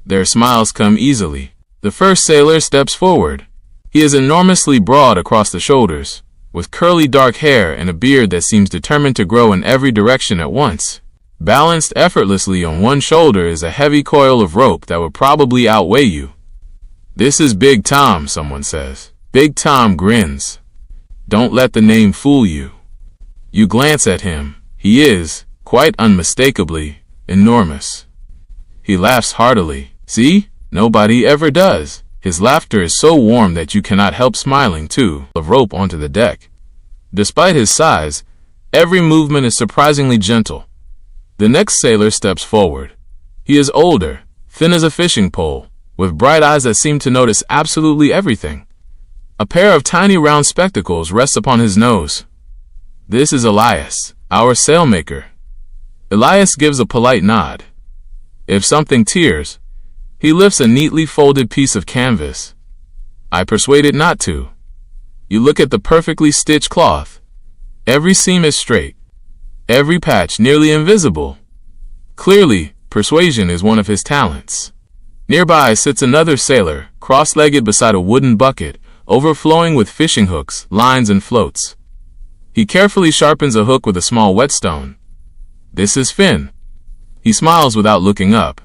Their smiles come easily. The first sailor steps forward. He is enormously broad across the shoulders, with curly dark hair and a beard that seems determined to grow in every direction at once. Balanced effortlessly on one shoulder is a heavy coil of rope that would probably outweigh you. "This is Big Tom," someone says. Big Tom grins. Don't let the name fool you. You glance at him. He is, quite unmistakably, enormous. He laughs heartily. See? Nobody ever does. His laughter is so warm that you cannot help smiling too. Of rope onto the deck. Despite his size, every movement is surprisingly gentle. The next sailor steps forward. He is older, thin as a fishing pole, with bright eyes that seem to notice absolutely everything. A pair of tiny round spectacles rests upon his nose. This is Elias, our sailmaker. Elias gives a polite nod. If something tears, he lifts a neatly folded piece of canvas. I persuade it not to. You look at the perfectly stitched cloth. Every seam is straight. Every patch nearly invisible. Clearly, persuasion is one of his talents. Nearby sits another sailor, cross-legged beside a wooden bucket, overflowing with fishing hooks, lines, and floats. He carefully sharpens a hook with a small whetstone. This is Finn. He smiles without looking up.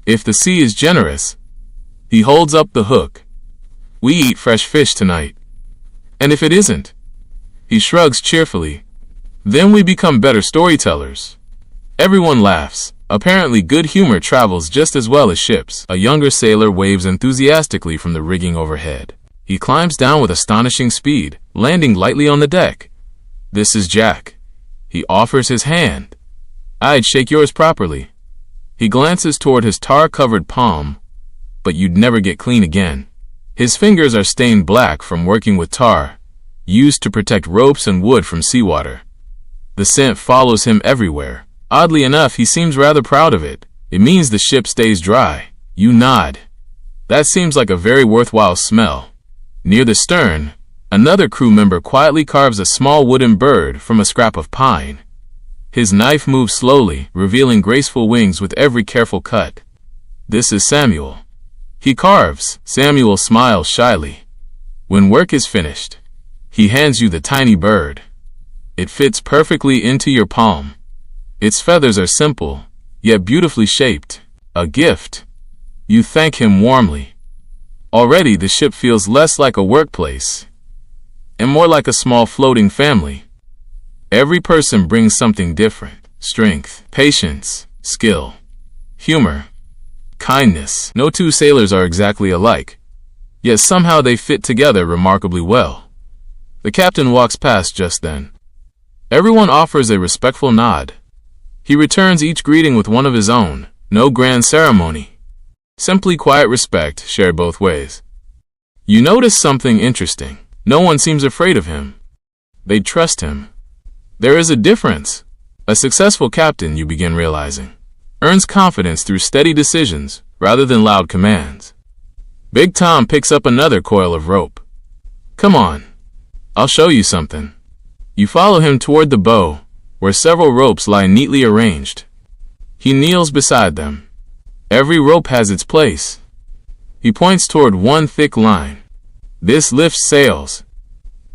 If the sea is generous, he holds up the hook. We eat fresh fish tonight. And if it isn't, he shrugs cheerfully. Then we become better storytellers. Everyone laughs. Apparently good humor travels just as well as ships. A younger sailor waves enthusiastically from the rigging overhead. He climbs down with astonishing speed, landing lightly on the deck. This is Jack. He offers his hand. I'd shake yours properly. He glances toward his tar-covered palm, but you'd never get clean again. His fingers are stained black from working with tar, used to protect ropes and wood from seawater. The scent follows him everywhere. Oddly enough, he seems rather proud of it. It means the ship stays dry. You nod. That seems like a very worthwhile smell. Near the stern, another crew member quietly carves a small wooden bird from a scrap of pine. His knife moves slowly, revealing graceful wings with every careful cut. This is Samuel. He carves. Samuel smiles shyly. When work is finished, he hands you the tiny bird. It fits perfectly into your palm. Its feathers are simple, yet beautifully shaped. A gift. You thank him warmly. Already the ship feels less like a workplace and more like a small floating family. Every person brings something different. Strength, patience, skill, humor, kindness. No two sailors are exactly alike, yet somehow they fit together remarkably well. The captain walks past just then. Everyone offers a respectful nod. He returns each greeting with one of his own. No grand ceremony. Simply quiet respect shared both ways. You notice something interesting. No one seems afraid of him. They trust him. There is a difference. A successful captain, you begin realizing, earns confidence through steady decisions rather than loud commands. Big Tom picks up another coil of rope. Come on. I'll show you something. You follow him toward the bow, where several ropes lie neatly arranged. He kneels beside them. Every rope has its place. He points toward one thick line. This lifts sails.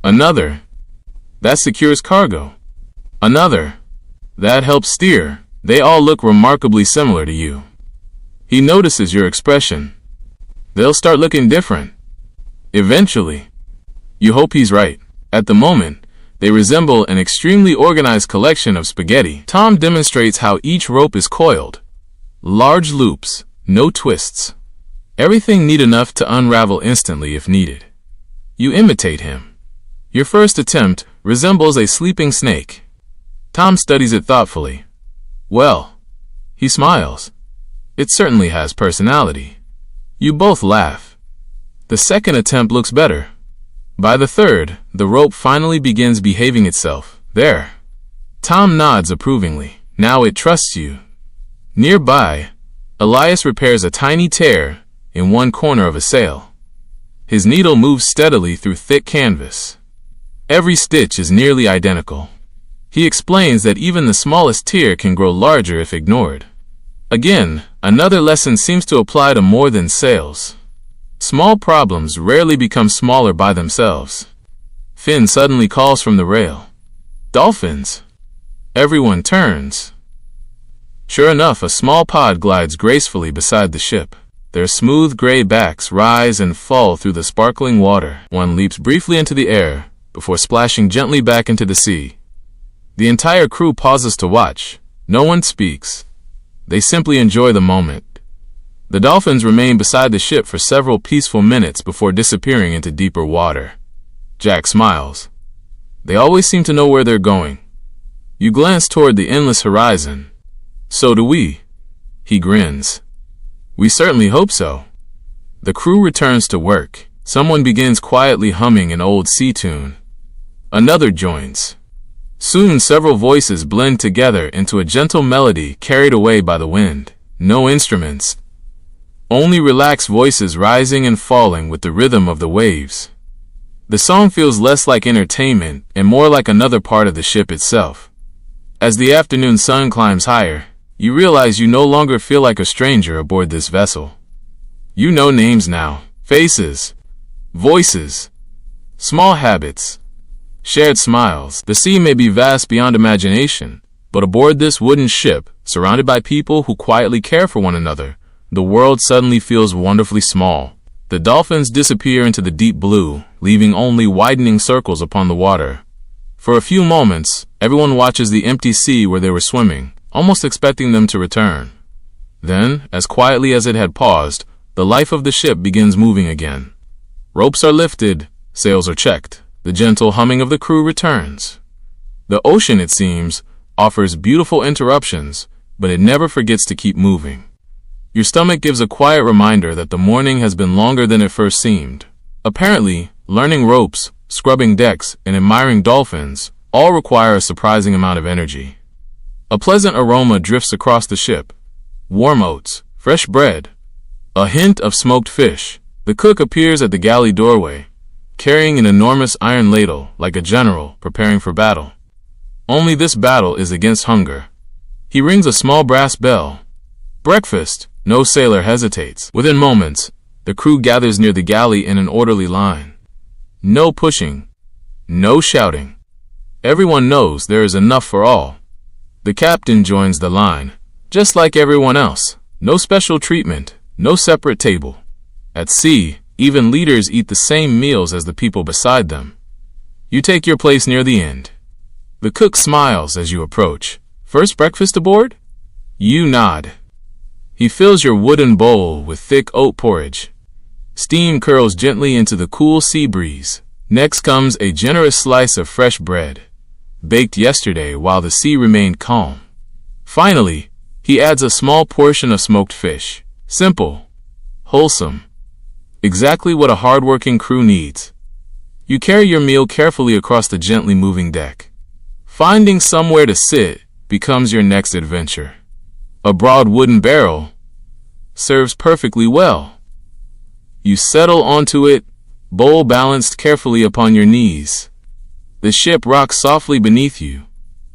Another, that secures cargo. Another, that helps steer. They all look remarkably similar to you. He notices your expression. They'll start looking different. Eventually. You hope he's right. At the moment, they resemble an extremely organized collection of spaghetti. Tom demonstrates how each rope is coiled. Large loops, no twists. Everything neat enough to unravel instantly if needed. You imitate him. Your first attempt resembles a sleeping snake. Tom studies it thoughtfully. Well, he smiles. It certainly has personality. You both laugh. The second attempt looks better. By the third, the rope finally begins behaving itself. There. Tom nods approvingly. Now it trusts you. Nearby, Elias repairs a tiny tear in one corner of a sail. His needle moves steadily through thick canvas. Every stitch is nearly identical. He explains that even the smallest tear can grow larger if ignored. Again, another lesson seems to apply to more than sails. Small problems rarely become smaller by themselves. Finn suddenly calls from the rail. Dolphins! Everyone turns. Sure enough, a small pod glides gracefully beside the ship. Their smooth gray backs rise and fall through the sparkling water. One leaps briefly into the air before splashing gently back into the sea. The entire crew pauses to watch. No one speaks. They simply enjoy the moment. The dolphins remain beside the ship for several peaceful minutes before disappearing into deeper water. Jack smiles. They always seem to know where they're going. You glance toward the endless horizon. So do we. He grins. We certainly hope so. The crew returns to work. Someone begins quietly humming an old sea tune. Another joins. Soon several voices blend together into a gentle melody carried away by the wind. No instruments. Only relaxed voices rising and falling with the rhythm of the waves. The song feels less like entertainment and more like another part of the ship itself. As the afternoon sun climbs higher, you realize you no longer feel like a stranger aboard this vessel. You know names now, faces, voices, small habits, shared smiles. The sea may be vast beyond imagination, but aboard this wooden ship, surrounded by people who quietly care for one another, the world suddenly feels wonderfully small. The dolphins disappear into the deep blue, leaving only widening circles upon the water. For a few moments, everyone watches the empty sea where they were swimming, almost expecting them to return. Then, as quietly as it had paused, the life of the ship begins moving again. Ropes are lifted, sails are checked. The gentle humming of the crew returns. The ocean, it seems, offers beautiful interruptions, but it never forgets to keep moving. Your stomach gives a quiet reminder that the morning has been longer than it first seemed. Apparently, learning ropes, scrubbing decks, and admiring dolphins all require a surprising amount of energy. A pleasant aroma drifts across the ship. Warm oats, fresh bread, a hint of smoked fish. The cook appears at the galley doorway, carrying an enormous iron ladle like a general preparing for battle. Only this battle is against hunger. He rings a small brass bell. Breakfast. No sailor hesitates. Within moments, the crew gathers near the galley in an orderly line. No pushing. No shouting. Everyone knows there is enough for all. The captain joins the line, just like everyone else. No special treatment. No separate table. At sea, even leaders eat the same meals as the people beside them. You take your place near the end. The cook smiles as you approach. First breakfast aboard? You nod. He fills your wooden bowl with thick oat porridge. Steam curls gently into the cool sea breeze. Next comes a generous slice of fresh bread, baked yesterday while the sea remained calm. Finally, he adds a small portion of smoked fish. Simple, wholesome, exactly what a hard-working crew needs. You carry your meal carefully across the gently moving deck. Finding somewhere to sit becomes your next adventure. A broad wooden barrel serves perfectly well. You settle onto it, bowl balanced carefully upon your knees. The ship rocks softly beneath you.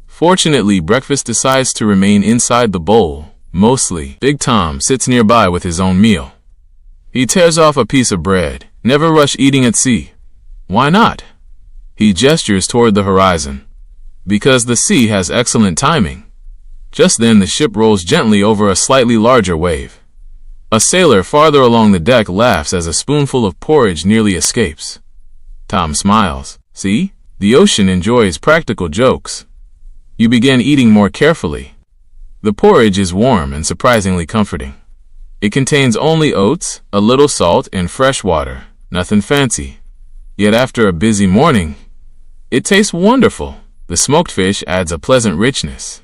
Fortunately, breakfast decides to remain inside the bowl, mostly. Big Tom sits nearby with his own meal. He tears off a piece of bread. Never rush eating at sea. Why not? He gestures toward the horizon. Because the sea has excellent timing. Just then the ship rolls gently over a slightly larger wave. A sailor farther along the deck laughs as a spoonful of porridge nearly escapes. Tom smiles. See? The ocean enjoys practical jokes. You begin eating more carefully. The porridge is warm and surprisingly comforting. It contains only oats, a little salt, and fresh water. Nothing fancy. Yet after a busy morning, it tastes wonderful. The smoked fish adds a pleasant richness.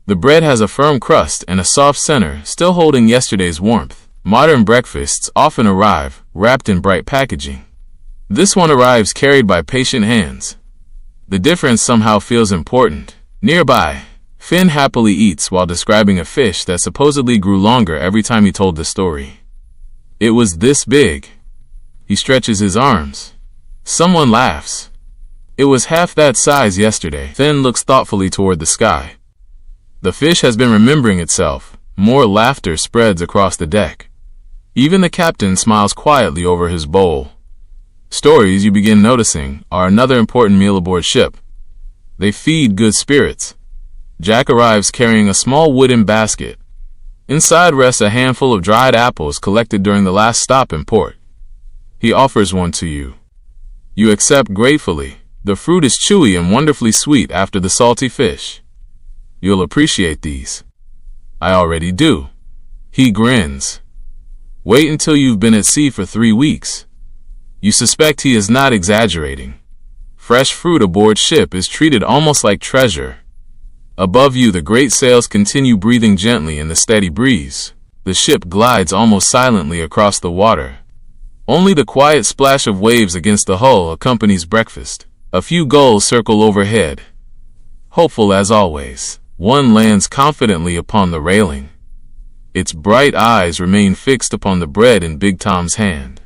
The bread has a firm crust and a soft center, still holding yesterday's warmth. Modern breakfasts often arrive, wrapped in bright packaging. This one arrives carried by patient hands. The difference somehow feels important. Nearby, Finn happily eats while describing a fish that supposedly grew longer every time he told the story. It was this big. He stretches his arms. Someone laughs. It was half that size yesterday. Finn looks thoughtfully toward the sky. The fish has been remembering itself. More laughter spreads across the deck. Even the captain smiles quietly over his bowl. Stories, you begin noticing, are another important meal aboard ship. They feed good spirits. Jack arrives carrying a small wooden basket. Inside rests a handful of dried apples collected during the last stop in port. He offers one to you. You accept gratefully. The fruit is chewy and wonderfully sweet after the salty fish. You'll appreciate these. I already do. He grins. Wait until you've been at sea for 3 weeks. You suspect he is not exaggerating. Fresh fruit aboard ship is treated almost like treasure. Above you, the great sails continue breathing gently in the steady breeze. The ship glides almost silently across the water. Only the quiet splash of waves against the hull accompanies breakfast. A few gulls circle overhead. Hopeful as always, one lands confidently upon the railing. Its bright eyes remain fixed upon the bread in Big Tom's hand.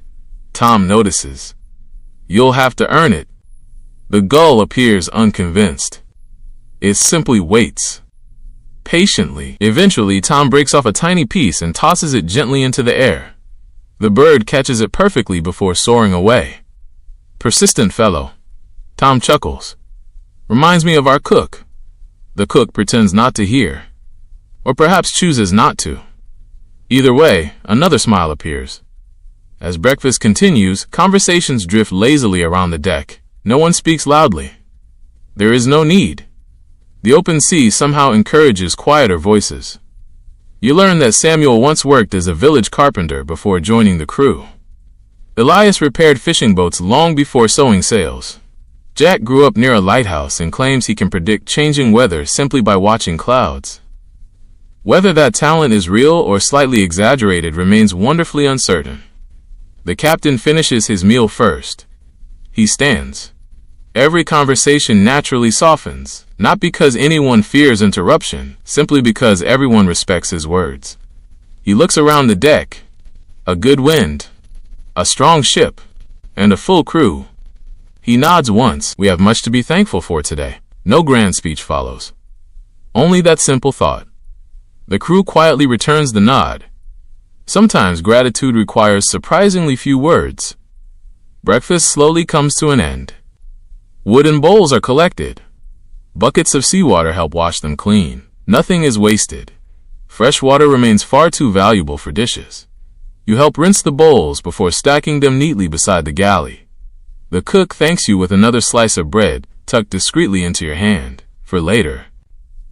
Tom notices. You'll have to earn it. The gull appears unconvinced. It simply waits. Patiently. Eventually, Tom breaks off a tiny piece and tosses it gently into the air. The bird catches it perfectly before soaring away. Persistent fellow. Tom chuckles. Reminds me of our cook. The cook pretends not to hear. Or perhaps chooses not to. Either way, another smile appears. As breakfast continues, conversations drift lazily around the deck. No one speaks loudly. There is no need. The open sea somehow encourages quieter voices. You learn that Samuel once worked as a village carpenter before joining the crew. Elias repaired fishing boats long before sewing sails. Jack grew up near a lighthouse and claims he can predict changing weather simply by watching clouds. Whether that talent is real or slightly exaggerated remains wonderfully uncertain. The captain finishes his meal first. He stands. Every conversation naturally softens, not because anyone fears interruption, simply because everyone respects his words. He looks around the deck. A good wind, a strong ship, and a full crew. He nods once. We have much to be thankful for today. No grand speech follows. Only that simple thought. The crew quietly returns the nod. Sometimes gratitude requires surprisingly few words. Breakfast slowly comes to an end. Wooden bowls are collected. Buckets of seawater help wash them clean. Nothing is wasted. Fresh water remains far too valuable for dishes. You help rinse the bowls before stacking them neatly beside the galley. The cook thanks you with another slice of bread, tucked discreetly into your hand, for later.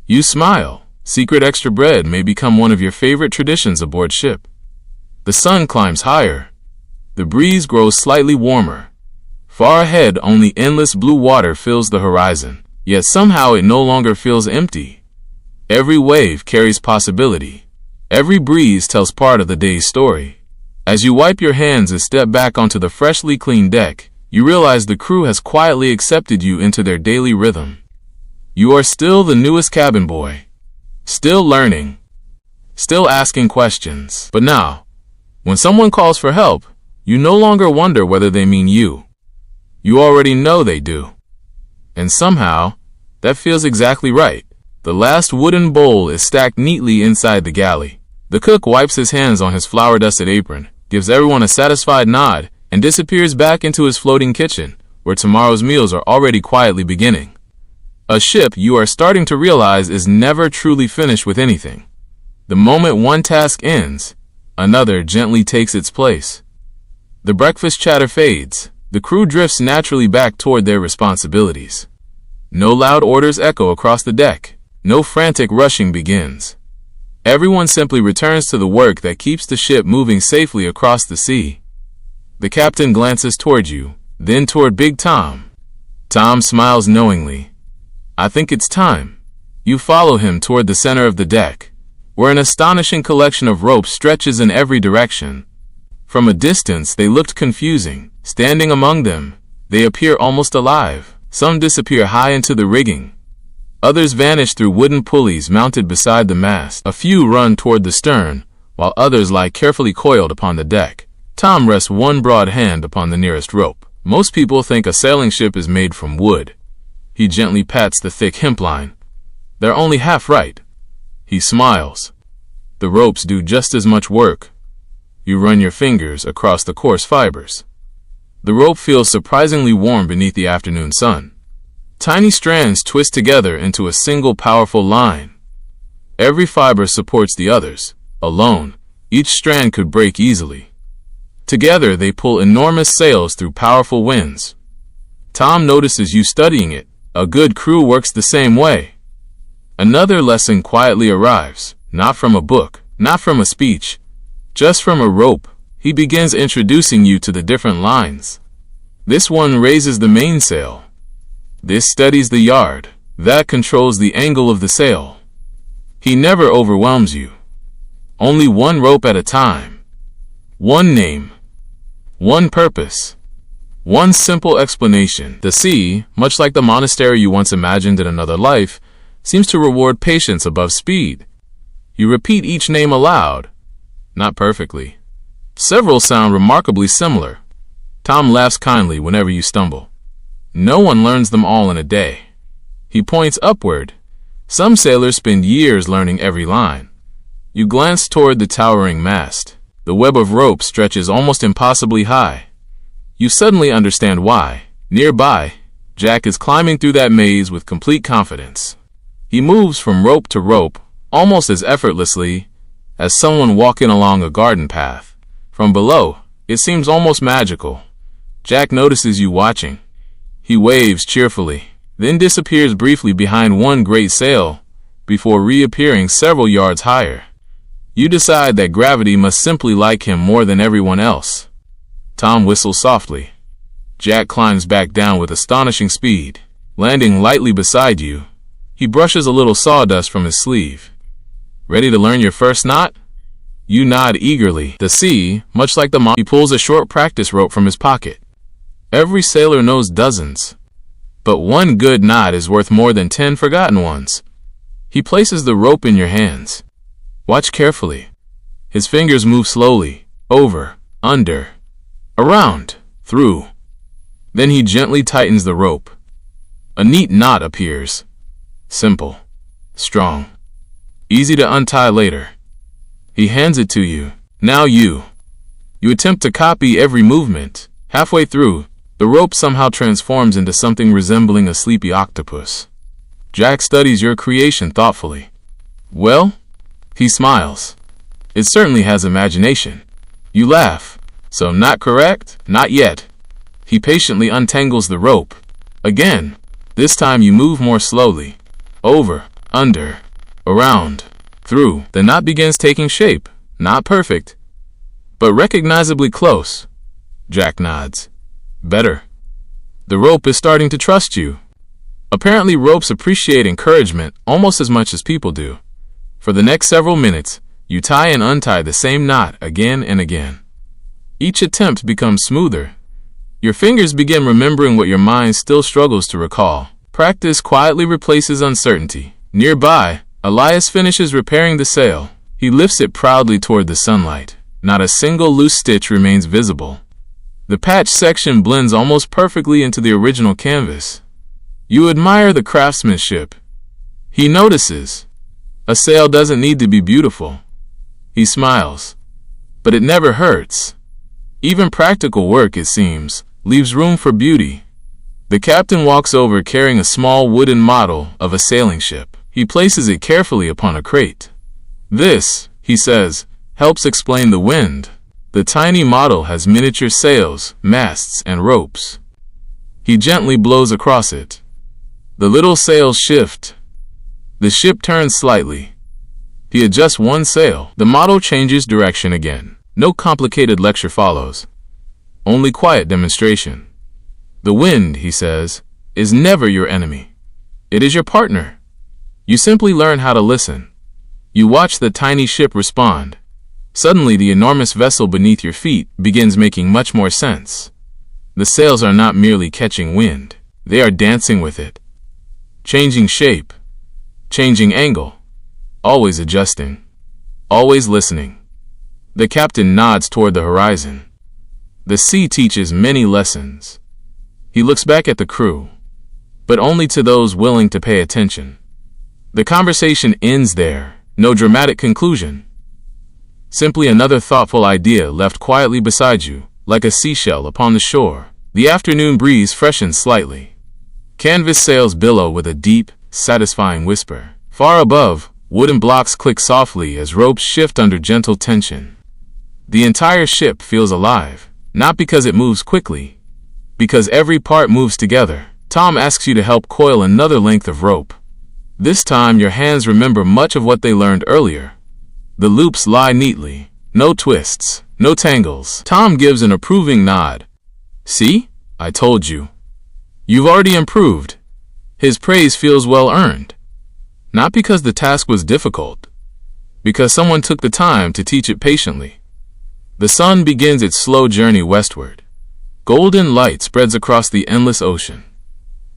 You smile. Secret extra bread may become one of your favorite traditions aboard ship. The sun climbs higher. The breeze grows slightly warmer. Far ahead, only endless blue water fills the horizon, yet somehow it no longer feels empty. Every wave carries possibility. Every breeze tells part of the day's story. As you wipe your hands and step back onto the freshly cleaned deck, you realize the crew has quietly accepted you into their daily rhythm. You are still the newest cabin boy. Still learning. Still asking questions. But now, when someone calls for help, you no longer wonder whether they mean you. You already know they do. And somehow, that feels exactly right. The last wooden bowl is stacked neatly inside the galley. The cook wipes his hands on his flour-dusted apron, gives everyone a satisfied nod, and disappears back into his floating kitchen, where tomorrow's meals are already quietly beginning. A ship, you are starting to realize, is never truly finished with anything. The moment one task ends, another gently takes its place. The breakfast chatter fades. The crew drifts naturally back toward their responsibilities. No loud orders echo across the deck. No frantic rushing begins. Everyone simply returns to the work that keeps the ship moving safely across the sea. The captain glances toward you, then toward Big Tom. Tom smiles knowingly. I think it's time. You follow him toward the center of the deck, where an astonishing collection of ropes stretches in every direction. From a distance, they looked confusing. Standing among them, they appear almost alive. Some disappear high into the rigging. Others vanish through wooden pulleys mounted beside the mast. A few run toward the stern, while others lie carefully coiled upon the deck. Tom rests one broad hand upon the nearest rope. Most people think a sailing ship is made from wood. He gently pats the thick hemp line. They're only half right. He smiles. The ropes do just as much work. You run your fingers across the coarse fibers. The rope feels surprisingly warm beneath the afternoon sun. Tiny strands twist together into a single powerful line. Every fiber supports the others. Alone, each strand could break easily. Together, they pull enormous sails through powerful winds. Tom notices you studying it. A good crew works the same way. Another lesson quietly arrives, not from a book, not from a speech, just from a rope. He begins introducing you to the different lines. This one raises the mainsail. This steadies the yard. That controls the angle of the sail. He never overwhelms you. Only one rope at a time. One name. One purpose. One simple explanation. The sea, much like the monastery you once imagined in another life, seems to reward patience above speed. You repeat each name aloud. Not perfectly. Several sound remarkably similar. Tom laughs kindly whenever you stumble. No one learns them all in a day. He points upward. Some sailors spend years learning every line. You glance toward the towering mast. The web of rope stretches almost impossibly high. You suddenly understand why. Nearby, Jack is climbing through that maze with complete confidence. He moves from rope to rope, almost as effortlessly as someone walking along a garden path. From below, it seems almost magical. Jack notices you watching. He waves cheerfully, then disappears briefly behind one great sail, before reappearing several yards higher. You decide that gravity must simply like him more than everyone else. Tom whistles softly. Jack climbs back down with astonishing speed, landing lightly beside you. He brushes a little sawdust from his sleeve. Ready to learn your first knot? You nod eagerly. The sea, much like the he pulls a short practice rope from his pocket. Every sailor knows dozens, but one good knot is worth more than 10 forgotten ones. He places the rope in your hands. Watch carefully. His fingers move slowly, over, under, around, through. Then he gently tightens the rope. A neat knot appears. Simple, strong, easy to untie later. He hands it to you. Now you attempt to copy every movement. Halfway through, the rope somehow transforms into something resembling a sleepy octopus. Jack studies your creation thoughtfully. Well? He smiles. It certainly has imagination. You laugh. So not correct? Not yet. He patiently untangles the rope. Again. This time you move more slowly. Over, under, around, through. The knot begins taking shape. Not perfect, but recognizably close. Jack nods. Better. The rope is starting to trust you. Apparently ropes appreciate encouragement almost as much as people do. For the next several minutes, you tie and untie the same knot again and again. Each attempt becomes smoother. Your fingers begin remembering what your mind still struggles to recall. Practice quietly replaces uncertainty. Nearby, Elias finishes repairing the sail. He lifts it proudly toward the sunlight. Not a single loose stitch remains visible. The patch section blends almost perfectly into the original canvas. You admire the craftsmanship. He notices. A sail doesn't need to be beautiful. He smiles. But it never hurts. Even practical work, it seems, leaves room for beauty. The captain walks over carrying a small wooden model of a sailing ship. He places it carefully upon a crate. This, he says, helps explain the wind. The tiny model has miniature sails, masts, and ropes. He gently blows across it. The little sails shift. The ship turns slightly. He adjusts one sail. The model changes direction again. No complicated lecture follows. Only quiet demonstration. The wind, he says, is never your enemy. It is your partner. You simply learn how to listen. You watch the tiny ship respond. Suddenly, the enormous vessel beneath your feet begins making much more sense. The sails are not merely catching wind. They are dancing with it. Changing shape. Changing angle. Always adjusting. Always listening. The captain nods toward the horizon. The sea teaches many lessons. He looks back at the crew, but only to those willing to pay attention. The conversation ends there. No dramatic conclusion. Simply another thoughtful idea left quietly beside you, like a seashell upon the shore. The afternoon breeze freshens slightly. Canvas sails billow with a deep, satisfying whisper. Far above, wooden blocks click softly as ropes shift under gentle tension. The entire ship feels alive, not because it moves quickly, because every part moves together. Tom asks you to help coil another length of rope. This time your hands remember much of what they learned earlier. The loops lie neatly. No twists. No tangles. Tom gives an approving nod. See? I told you. You've already improved. His praise feels well earned. Not because the task was difficult. Because someone took the time to teach it patiently. The sun begins its slow journey westward. Golden light spreads across the endless ocean.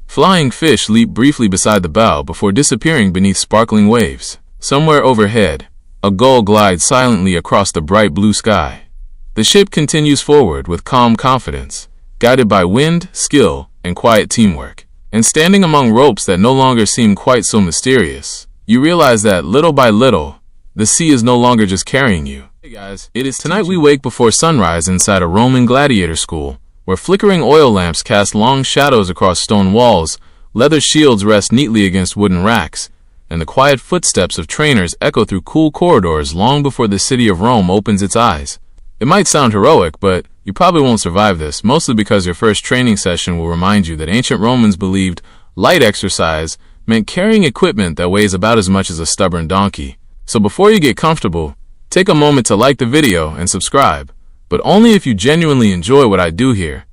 Flying fish leap briefly beside the bow before disappearing beneath sparkling waves. Somewhere overhead, a gull glides silently across the bright blue sky. The ship continues forward with calm confidence, guided by wind, skill, and quiet teamwork. And standing among ropes that no longer seem quite so mysterious, you realize that little by little, the sea is no longer just carrying you. Hey guys, tonight we wake before sunrise inside a Roman gladiator school, where flickering oil lamps cast long shadows across stone walls, leather shields rest neatly against wooden racks, and the quiet footsteps of trainers echo through cool corridors long before the city of Rome opens its eyes. It might sound heroic, but you probably won't survive this, mostly because your first training session will remind you that ancient Romans believed light exercise meant carrying equipment that weighs about as much as a stubborn donkey. So before you get comfortable, take a moment to like the video and subscribe, but only if you genuinely enjoy what I do here.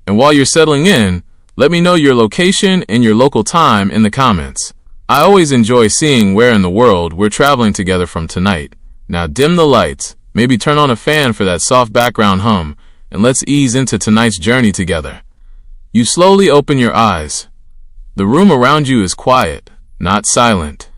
And while you're settling in, let me know your location and your local time in the comments. I always enjoy seeing where in the world we're traveling together from tonight. Now dim the lights, maybe turn on a fan for that soft background hum, and let's ease into tonight's journey together. You slowly open your eyes. The room around you is quiet, not silent,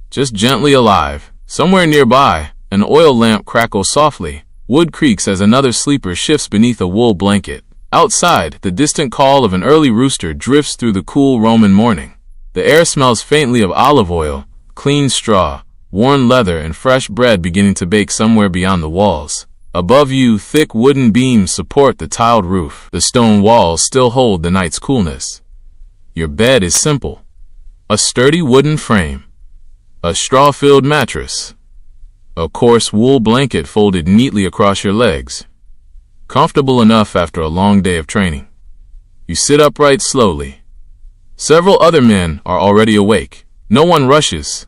just gently alive. Somewhere nearby, an oil lamp crackles softly. Wood creaks as another sleeper shifts beneath a wool blanket. Outside, the distant call of an early rooster drifts through the cool Roman morning. The air smells faintly of olive oil, clean straw, worn leather, and fresh bread beginning to bake somewhere beyond the walls. Above you, thick wooden beams support the tiled roof. The stone walls still hold the night's coolness. Your bed is simple. A sturdy wooden frame. A straw-filled mattress. A coarse wool blanket folded neatly across your legs. Comfortable enough after a long day of training. You sit upright slowly. Several other men are already awake. No one rushes.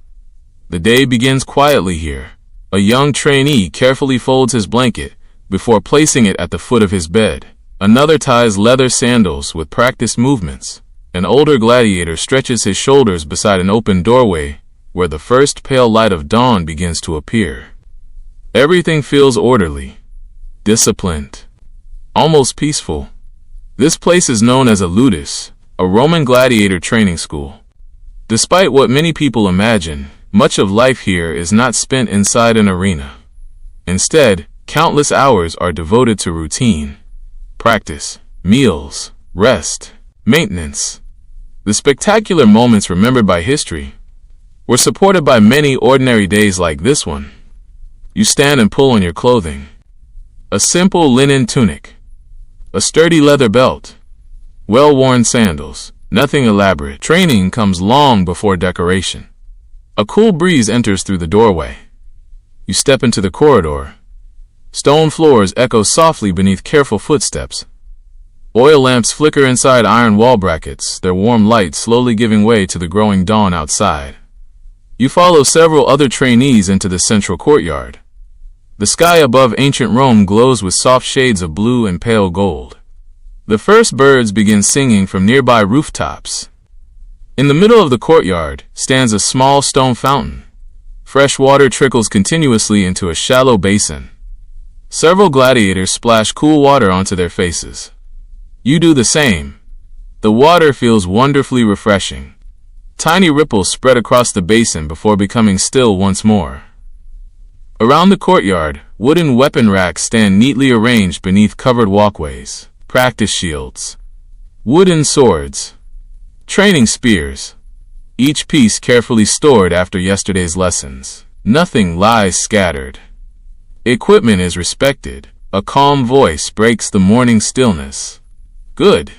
The day begins quietly here. A young trainee carefully folds his blanket before placing it at the foot of his bed. Another ties leather sandals with practiced movements. An older gladiator stretches his shoulders beside an open doorway where the first pale light of dawn begins to appear. Everything feels orderly, disciplined, almost peaceful. This place is known as a ludus, a Roman gladiator training school. Despite what many people imagine, much of life here is not spent inside an arena. Instead, countless hours are devoted to routine, practice, meals, rest, maintenance. The spectacular moments remembered by history were supported by many ordinary days like this one. You stand and pull on your clothing. A simple linen tunic, a sturdy leather belt, Well-worn sandals, nothing elaborate. Training comes long before decoration. A cool breeze enters through the doorway. You step into the corridor. Stone floors echo softly beneath careful footsteps. Oil lamps flicker inside iron wall brackets, their warm light slowly giving way to the growing dawn outside. You follow several other trainees into the central courtyard. The sky above ancient Rome glows with soft shades of blue and pale gold. The first birds begin singing from nearby rooftops. In the middle of the courtyard stands a small stone fountain. Fresh water trickles continuously into a shallow basin. Several gladiators splash cool water onto their faces. You do the same. The water feels wonderfully refreshing. Tiny ripples spread across the basin before becoming still once more. Around the courtyard, wooden weapon racks stand neatly arranged beneath covered walkways. Practice shields, wooden swords, training spears, each piece carefully stored after yesterday's lessons. Nothing lies scattered. Equipment is respected. A calm voice breaks the morning stillness. Good.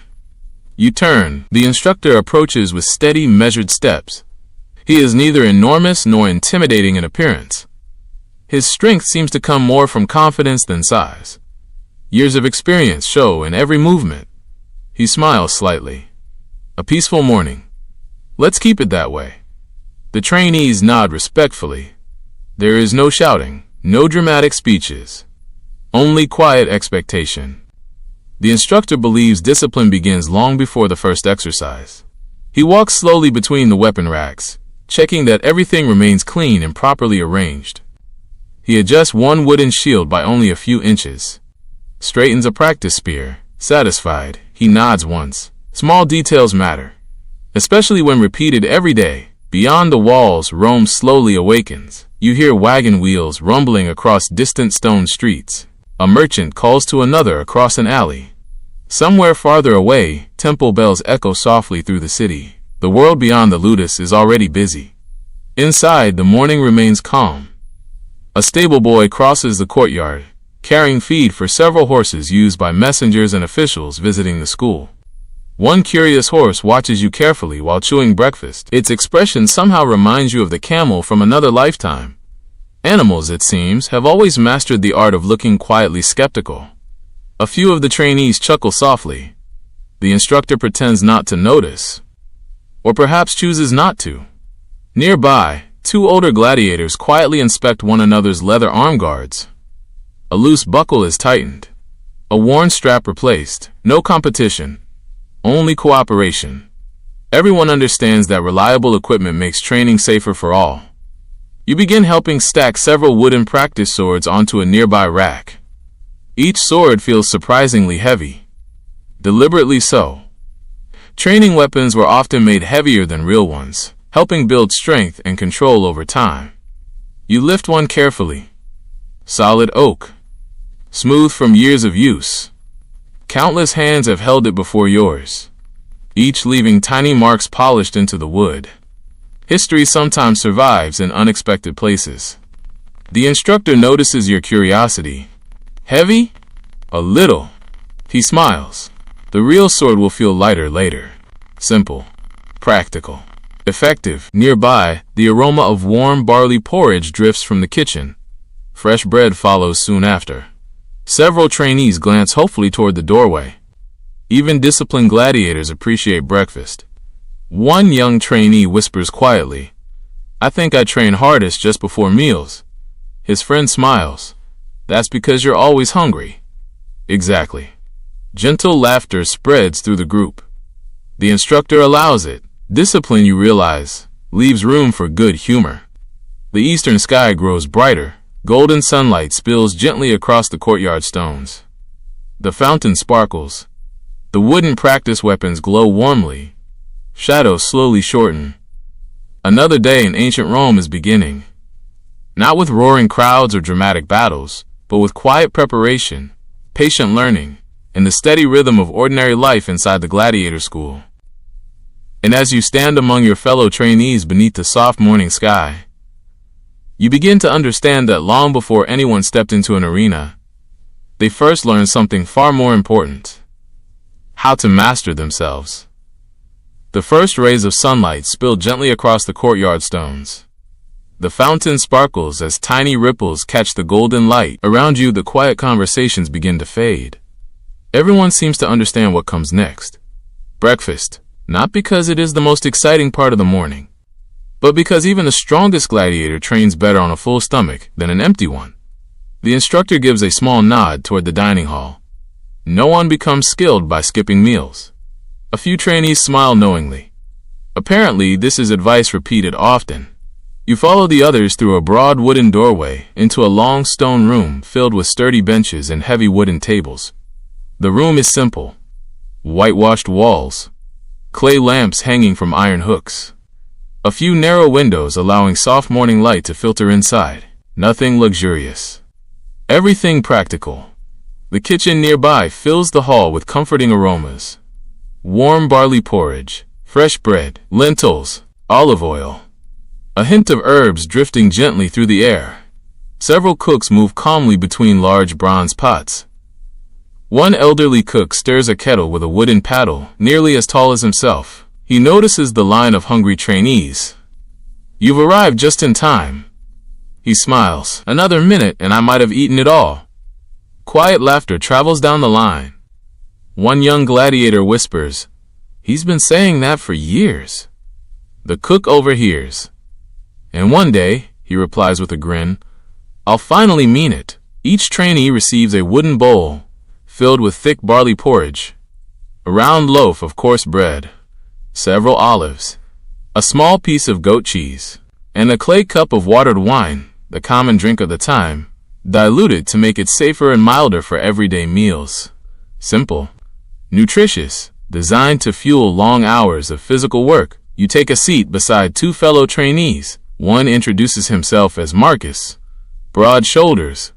You turn. The instructor approaches with steady, measured steps. He is neither enormous nor intimidating in appearance. His strength seems to come more from confidence than size. Years of experience show in every movement. He smiles slightly. A peaceful morning. Let's keep it that way. The trainees nod respectfully. There is no shouting, no dramatic speeches. Only quiet expectation. The instructor believes discipline begins long before the first exercise. He walks slowly between the weapon racks, checking that everything remains clean and properly arranged. He adjusts one wooden shield by only a few inches. Straightens a practice spear. Satisfied, he nods once. Small details matter, especially when repeated every day. Beyond the walls, Rome slowly awakens. You hear wagon wheels rumbling across distant stone streets. A merchant calls to another across an alley. Somewhere farther away, temple bells echo softly through the city. The world beyond the ludus is already busy. Inside, the morning remains calm. A stable boy crosses the courtyard, carrying feed for several horses used by messengers and officials visiting the school. One curious horse watches you carefully while chewing breakfast. Its expression somehow reminds you of the camel from another lifetime. Animals, it seems, have always mastered the art of looking quietly skeptical. A few of the trainees chuckle softly. The instructor pretends not to notice, or perhaps chooses not to. Nearby, two older gladiators quietly inspect one another's leather arm guards. A loose buckle is tightened. A worn strap replaced. No competition. Only cooperation. Everyone understands that reliable equipment makes training safer for all. You begin helping stack several wooden practice swords onto a nearby rack. Each sword feels surprisingly heavy. Deliberately so. Training weapons were often made heavier than real ones, helping build strength and control over time. You lift one carefully. Solid oak. Smooth from years of use. Countless hands have held it before yours, each leaving tiny marks polished into the wood. History sometimes survives in unexpected places. The instructor notices your curiosity. Heavy? A little. He smiles. The real sword will feel lighter later. Simple. Practical. Effective. Nearby, the aroma of warm barley porridge drifts from the kitchen. Fresh bread follows soon after. Several trainees glance hopefully toward the doorway. Even disciplined gladiators appreciate breakfast. One young trainee whispers quietly, "I think I train hardest just before meals." His friend smiles. "That's because you're always hungry." Exactly. Gentle laughter spreads through the group. The instructor allows it. Discipline, you realize, leaves room for good humor. The eastern sky grows brighter. Golden sunlight spills gently across the courtyard stones. The fountain sparkles. The wooden practice weapons glow warmly. Shadows slowly shorten. Another day in ancient Rome is beginning. Not with roaring crowds or dramatic battles, but with quiet preparation, patient learning, and the steady rhythm of ordinary life inside the gladiator school. And as you stand among your fellow trainees beneath the soft morning sky, you begin to understand that long before anyone stepped into an arena, they first learned something far more important. How to master themselves. The first rays of sunlight spill gently across the courtyard stones. The fountain sparkles as tiny ripples catch the golden light. Around you, the quiet conversations begin to fade. Everyone seems to understand what comes next. Breakfast, not because it is the most exciting part of the morning, but because even the strongest gladiator trains better on a full stomach than an empty one. The instructor gives a small nod toward the dining hall. No one becomes skilled by skipping meals. A few trainees smile knowingly. Apparently, this is advice repeated often. You follow the others through a broad wooden doorway into a long stone room filled with sturdy benches and heavy wooden tables. The room is simple. Whitewashed walls, clay lamps hanging from iron hooks, a few narrow windows allowing soft morning light to filter inside. Nothing luxurious. Everything practical. The kitchen nearby fills the hall with comforting aromas. Warm barley porridge, fresh bread, lentils, olive oil. A hint of herbs drifting gently through the air. Several cooks move calmly between large bronze pots. One elderly cook stirs a kettle with a wooden paddle, nearly as tall as himself. He notices the line of hungry trainees. You've arrived just in time. He smiles. Another minute and I might have eaten it all. Quiet laughter travels down the line. One young gladiator whispers, "He's been saying that for years." The cook overhears. "And one day," he replies with a grin, "I'll finally mean it." Each trainee receives a wooden bowl filled with thick barley porridge, a round loaf of coarse bread, several olives, a small piece of goat cheese, and a clay cup of watered wine, the common drink of the time, diluted to make it safer and milder for everyday meals. Simple, nutritious, designed to fuel long hours of physical work. You take a seat beside two fellow trainees. One introduces himself as Marcus. Broad shoulders,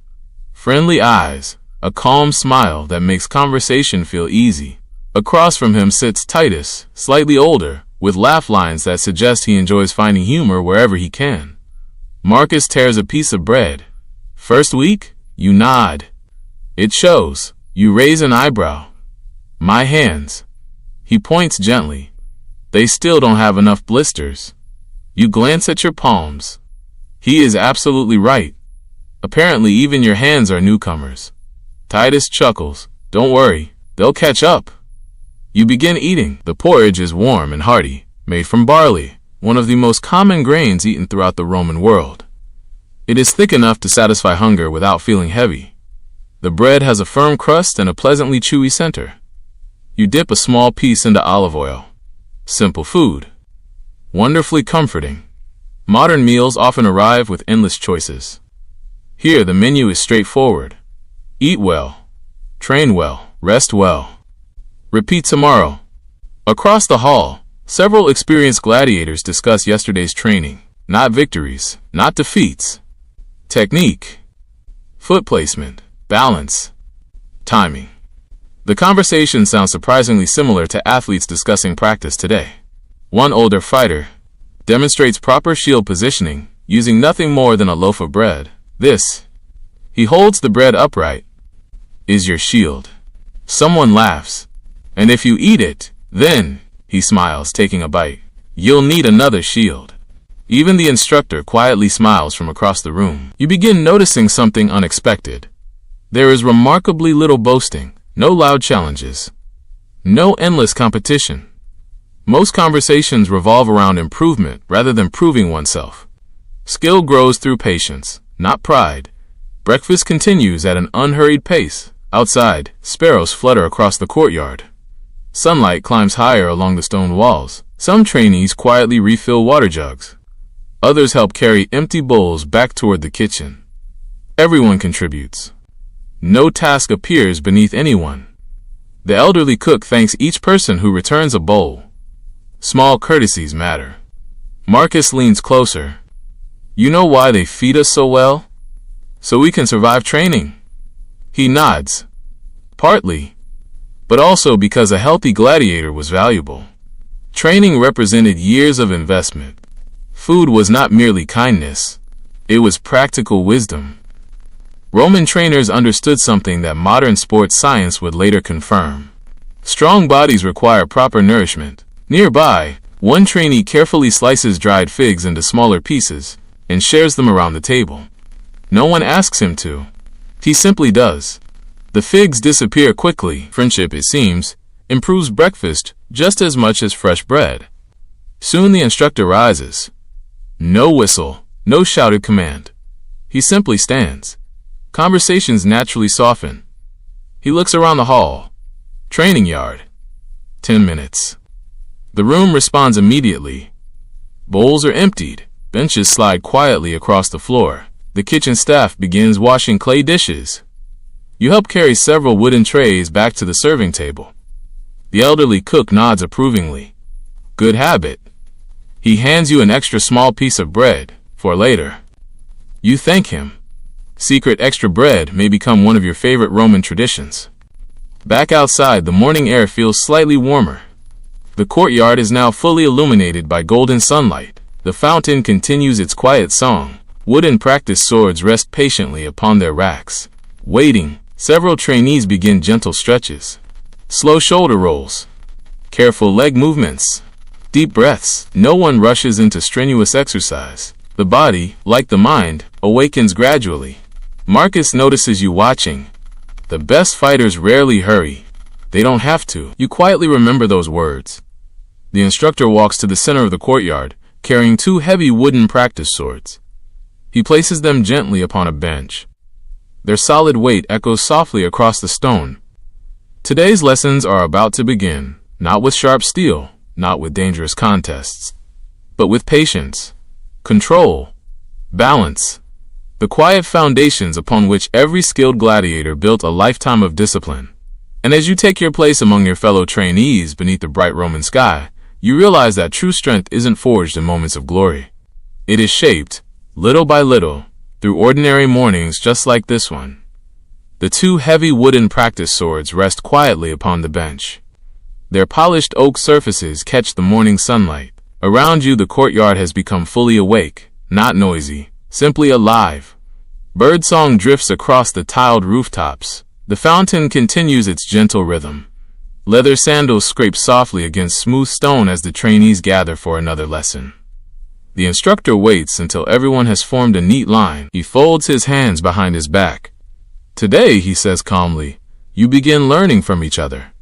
friendly eyes, a calm smile that makes conversation feel easy. Across from him sits Titus, slightly older, with laugh lines that suggest he enjoys finding humor wherever he can. Marcus tears a piece of bread. "First week?" You nod. "It shows." You raise an eyebrow. "My hands." He points gently. "They still don't have enough blisters." You glance at your palms. He is absolutely right. Apparently even your hands are newcomers. Titus chuckles. "Don't worry, they'll catch up." You begin eating. The porridge is warm and hearty, made from barley, one of the most common grains eaten throughout the Roman world. It is thick enough to satisfy hunger without feeling heavy. The bread has a firm crust and a pleasantly chewy center. You dip a small piece into olive oil. Simple food. Wonderfully comforting. Modern meals often arrive with endless choices. Here, the menu is straightforward. Eat well, train well, rest well. Repeat tomorrow. Across the hall, several experienced gladiators discuss yesterday's training. Not victories, not defeats. Technique, foot placement, balance, timing. The conversation sounds surprisingly similar to athletes discussing practice today. One older fighter demonstrates proper shield positioning using nothing more than a loaf of bread. This, he holds the bread upright, is your shield. Someone laughs. And if you eat it, then, he smiles, taking a bite, you'll need another shield. Even the instructor quietly smiles from across the room. You begin noticing something unexpected. There is remarkably little boasting, no loud challenges, no endless competition. Most conversations revolve around improvement rather than proving oneself. Skill grows through patience, not pride. Breakfast continues at an unhurried pace. Outside, sparrows flutter across the courtyard. Sunlight climbs higher along the stone walls. Some trainees quietly refill water jugs. Others help carry empty bowls back toward the kitchen. Everyone contributes. No task appears beneath anyone. The elderly cook thanks each person who returns a bowl. Small courtesies matter. Marcus leans closer. You know why they feed us so well? So we can survive training. He nods. Partly, but also because a healthy gladiator was valuable. Training represented years of investment. Food was not merely kindness. It was practical wisdom. Roman trainers understood something that modern sports science would later confirm. Strong bodies require proper nourishment. Nearby, one trainee carefully slices dried figs into smaller pieces and shares them around the table. No one asks him to. He simply does. The figs disappear quickly. Friendship, it seems, improves breakfast just as much as fresh bread. Soon the instructor rises. No whistle, no shouted command. He simply stands. Conversations naturally soften. He looks around the hall. Training yard. 10 minutes. The room responds immediately. Bowls are emptied. Benches slide quietly across the floor. The kitchen staff begins washing clay dishes. You help carry several wooden trays back to the serving table. The elderly cook nods approvingly. Good habit. He hands you an extra small piece of bread for later. You thank him. Secret extra bread may become one of your favorite Roman traditions. Back outside, the morning air feels slightly warmer. The courtyard is now fully illuminated by golden sunlight. The fountain continues its quiet song. Wooden practice swords rest patiently upon their racks. Waiting, several trainees begin gentle stretches. Slow shoulder rolls. Careful leg movements. Deep breaths. No one rushes into strenuous exercise. The body, like the mind, awakens gradually. Marcus notices you watching. The best fighters rarely hurry. They don't have to. You quietly remember those words. The instructor walks to the center of the courtyard, carrying two heavy wooden practice swords. He places them gently upon a bench. Their solid weight echoes softly across the stone. Today's lessons are about to begin, not with sharp steel, not with dangerous contests, but with patience, control, balance, the quiet foundations upon which every skilled gladiator built a lifetime of discipline. And as you take your place among your fellow trainees beneath the bright Roman sky, you realize that true strength isn't forged in moments of glory. It is shaped, little by little, through ordinary mornings just like this one. The two heavy wooden practice swords rest quietly upon the bench. Their polished oak surfaces catch the morning sunlight. Around you, the courtyard has become fully awake, not noisy, simply alive. Birdsong drifts across the tiled rooftops. The fountain continues its gentle rhythm. Leather sandals scrape softly against smooth stone as the trainees gather for another lesson. The instructor waits until everyone has formed a neat line. He folds his hands behind his back. Today, he says calmly, you begin learning from each other.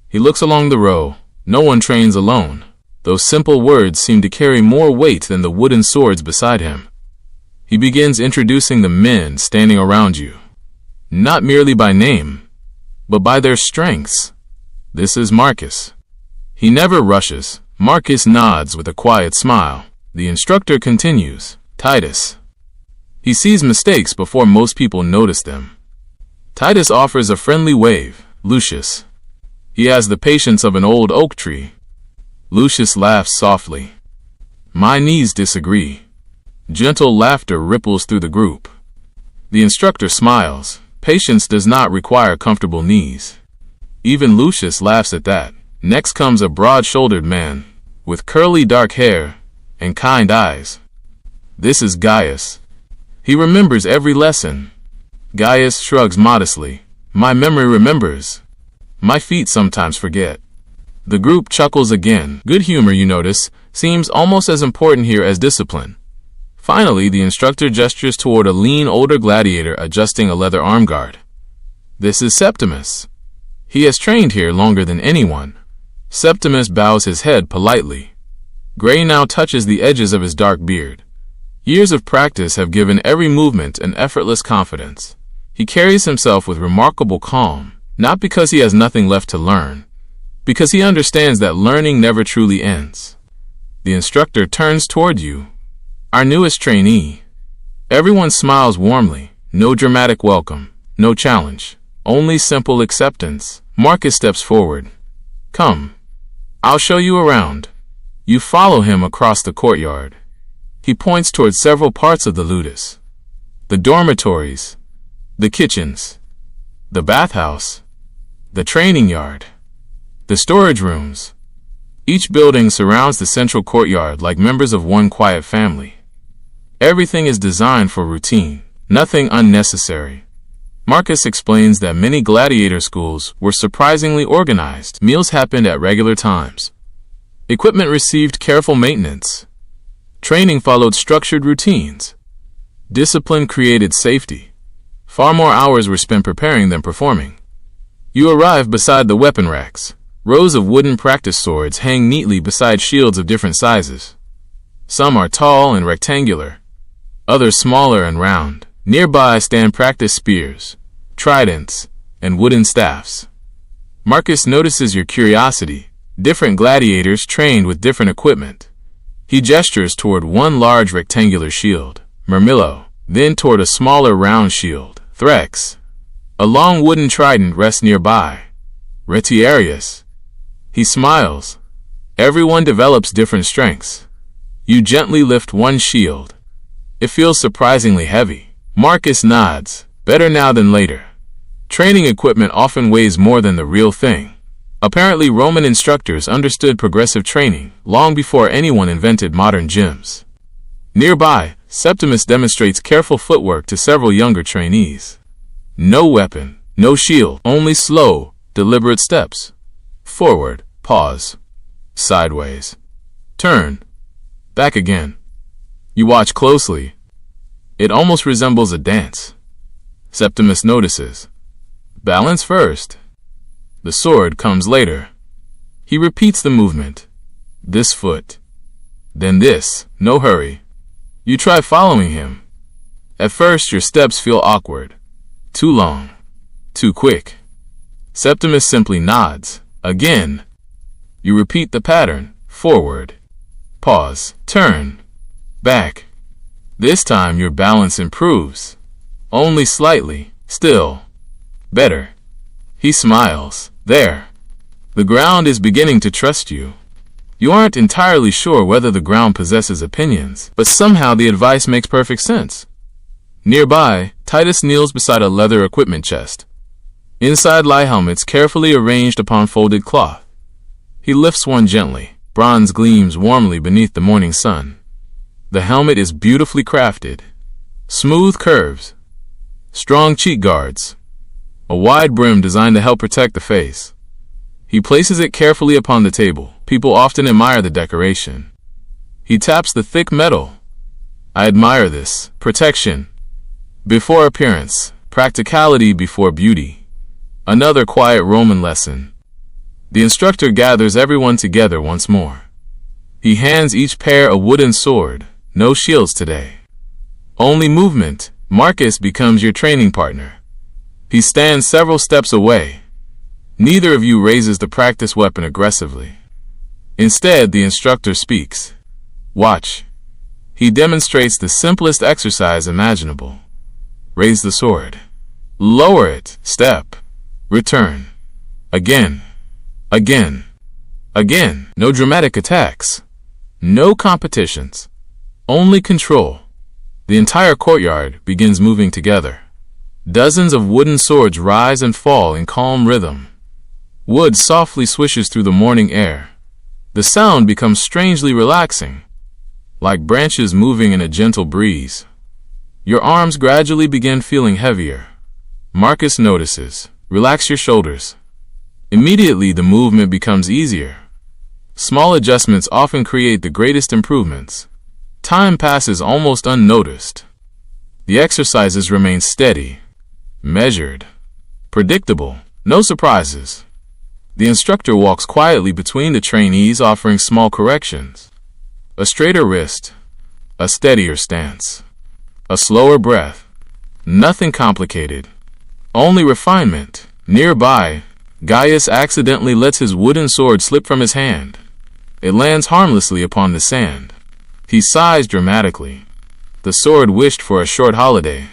He looks along the row. No one trains alone. Those simple words seem to carry more weight than the wooden swords beside him. He begins introducing the men standing around you, not merely by name, but by their strengths. This is Marcus. He never rushes. Marcus nods with a quiet smile. The instructor continues. Titus. He sees mistakes before most people notice them. Titus offers a friendly wave. Lucius. He has the patience of an old oak tree. Lucius laughs softly. My knees disagree. Gentle laughter ripples through the group. The instructor smiles. Patience does not require comfortable knees. Even Lucius laughs at that. Next comes a broad-shouldered man, with curly dark hair and kind eyes. This is Gaius. He remembers every lesson. Gaius shrugs modestly. My memory remembers. My feet sometimes forget. The group chuckles again. Good humor, you notice, seems almost as important here as discipline. Finally, the instructor gestures toward a lean older gladiator adjusting a leather arm guard. This is Septimus. He has trained here longer than anyone. Septimus bows his head politely. Gray now touches the edges of his dark beard. Years of practice have given every movement an effortless confidence. He carries himself with remarkable calm, not because he has nothing left to learn, because he understands that learning never truly ends. The instructor turns toward you. Our newest trainee. Everyone smiles warmly. No dramatic welcome, no challenge, only simple acceptance. Marcus steps forward. Come. I'll show you around. You follow him across the courtyard. He points towards several parts of the ludus. The dormitories, the kitchens, the bathhouse, the training yard, the storage rooms. Each building surrounds the central courtyard like members of one quiet family. Everything is designed for routine, nothing unnecessary. Marcus explains that many gladiator schools were surprisingly organized. Meals happened at regular times. Equipment received careful maintenance. Training followed structured routines. Discipline created safety. Far more hours were spent preparing than performing. You arrive beside the weapon racks. Rows of wooden practice swords hang neatly beside shields of different sizes. Some are tall and rectangular, others smaller and round. Nearby stand practice spears, tridents, and wooden staffs. Marcus notices your curiosity. Different gladiators trained with different equipment. He gestures toward one large rectangular shield, Murmillo, then toward a smaller round shield, Threx. A long wooden trident rests nearby, Retiarius. He smiles. Everyone develops different strengths. You gently lift one shield. It feels surprisingly heavy. Marcus nods. Better now than later. Training equipment often weighs more than the real thing. Apparently, Roman instructors understood progressive training long before anyone invented modern gyms. Nearby, Septimus demonstrates careful footwork to several younger trainees. No weapon, no shield, only slow, deliberate steps. Forward, pause, sideways, turn, back again. You watch closely. It almost resembles a dance. Septimus notices. Balance first. The sword comes later. He repeats the movement. This foot. Then this. No hurry. You try following him. At first, your steps feel awkward. Too long. Too quick. Septimus simply nods. Again. You repeat the pattern. Forward. Pause. Turn. Back. This time your balance improves. Only slightly. Still. Better. He smiles. There. The ground is beginning to trust you. You aren't entirely sure whether the ground possesses opinions, but somehow the advice makes perfect sense. Nearby, Titus kneels beside a leather equipment chest. Inside lie helmets carefully arranged upon folded cloth. He lifts one gently. Bronze gleams warmly beneath the morning sun. The helmet is beautifully crafted. Smooth curves. Strong cheek guards. A wide brim designed to help protect the face. He places it carefully upon the table. People often admire the decoration. He taps the thick metal. I admire this. Protection before appearance. Practicality before beauty. Another quiet Roman lesson. The instructor gathers everyone together once more. He hands each pair a wooden sword. No shields today. Only movement. Marcus becomes your training partner. He stands several steps away. Neither of you raises the practice weapon aggressively. Instead, the instructor speaks. Watch. He demonstrates the simplest exercise imaginable. Raise the sword. Lower it. Step. Return. Again. Again. Again. No dramatic attacks. No competitions. Only control. The entire courtyard begins moving together. Dozens of wooden swords rise and fall in calm rhythm. Wood softly swishes through the morning air. The sound becomes strangely relaxing, like branches moving in a gentle breeze. Your arms gradually begin feeling heavier. Marcus notices. Relax your shoulders. Immediately, the movement becomes easier. Small adjustments often create the greatest improvements. Time passes almost unnoticed. The exercises remain steady, measured, predictable, no surprises. The instructor walks quietly between the trainees, offering small corrections. A straighter wrist, a steadier stance, a slower breath. Nothing complicated, only refinement. Nearby, Gaius accidentally lets his wooden sword slip from his hand. It lands harmlessly upon the sand. He sighs dramatically. The sword wished for a short holiday.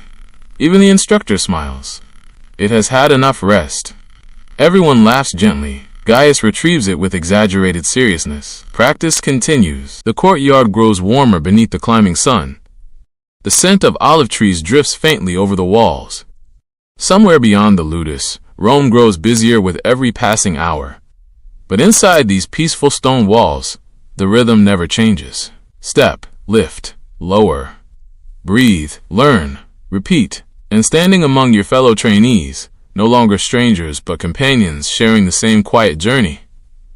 Even the instructor smiles. It has had enough rest. Everyone laughs gently. Gaius retrieves it with exaggerated seriousness. Practice continues. The courtyard grows warmer beneath the climbing sun. The scent of olive trees drifts faintly over the walls. Somewhere beyond the ludus, Rome grows busier with every passing hour. But inside these peaceful stone walls, the rhythm never changes. Step, lift, lower. Breathe, learn, repeat, And standing among your fellow trainees, no longer strangers but companions sharing the same quiet journey,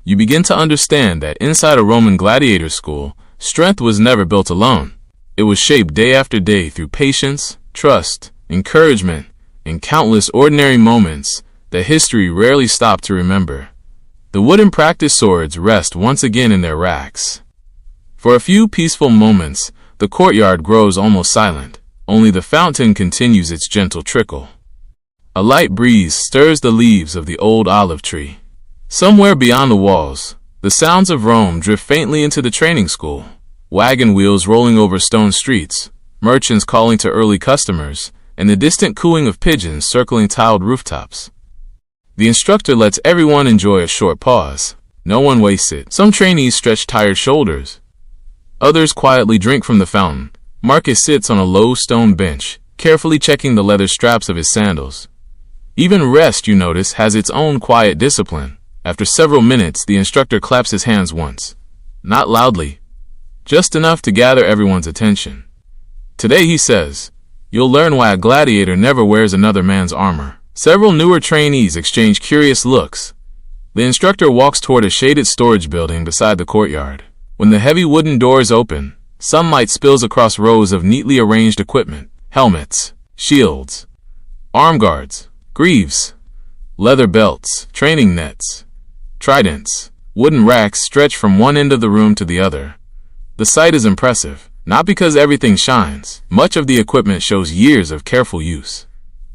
you begin to understand that inside a Roman gladiator school, strength was never built alone. It was shaped day after day through patience, trust, encouragement, and countless ordinary moments that history rarely stopped to remember. The wooden practice swords rest once again in their racks. For a few peaceful moments, the courtyard grows almost silent. Only the fountain continues its gentle trickle. A light breeze stirs the leaves of the old olive tree. Somewhere beyond the walls, the sounds of Rome drift faintly into the training school. Wagon wheels rolling over stone streets, merchants calling to early customers, and the distant cooing of pigeons circling tiled rooftops. The instructor lets everyone enjoy a short pause. No one wastes it. Some trainees stretch tired shoulders. Others quietly drink from the fountain. Marcus sits on a low stone bench, carefully checking the leather straps of his sandals. Even rest, you notice, has its own quiet discipline. After several minutes, the instructor claps his hands once. Not loudly, just enough to gather everyone's attention. Today, he says, you'll learn why a gladiator never wears another man's armor. Several newer trainees exchange curious looks. The instructor walks toward a shaded storage building beside the courtyard. When the heavy wooden doors open, sunlight spills across rows of neatly arranged equipment: helmets, shields, arm guards, greaves, leather belts, training nets, tridents. Wooden racks stretch from one end of the room to the other. The sight is impressive, not because everything shines. Much of the equipment shows years of careful use.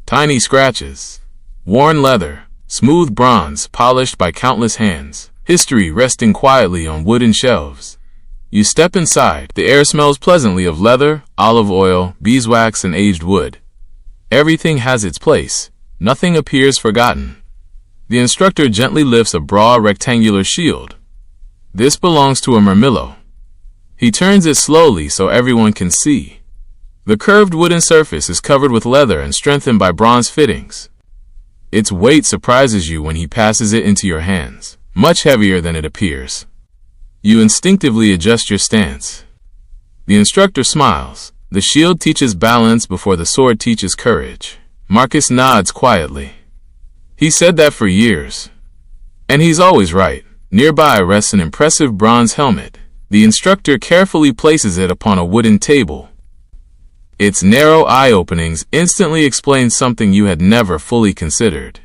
Tiny scratches, worn leather, smooth bronze polished by countless hands, history resting quietly on wooden shelves. You step inside. The air smells pleasantly of leather, olive oil, beeswax, and aged wood. Everything has its place. Nothing appears forgotten. The instructor gently lifts a broad rectangular shield. This belongs to a Murmillo. He turns it slowly so everyone can see. The curved wooden surface is covered with leather and strengthened by bronze fittings. Its weight surprises you when he passes it into your hands, much heavier than it appears. You instinctively adjust your stance. The instructor smiles. The shield teaches balance before the sword teaches courage. Marcus nods quietly. He said that for years. And he's always right. Nearby rests an impressive bronze helmet. The instructor carefully places it upon a wooden table. Its narrow eye openings instantly explain something you had never fully considered.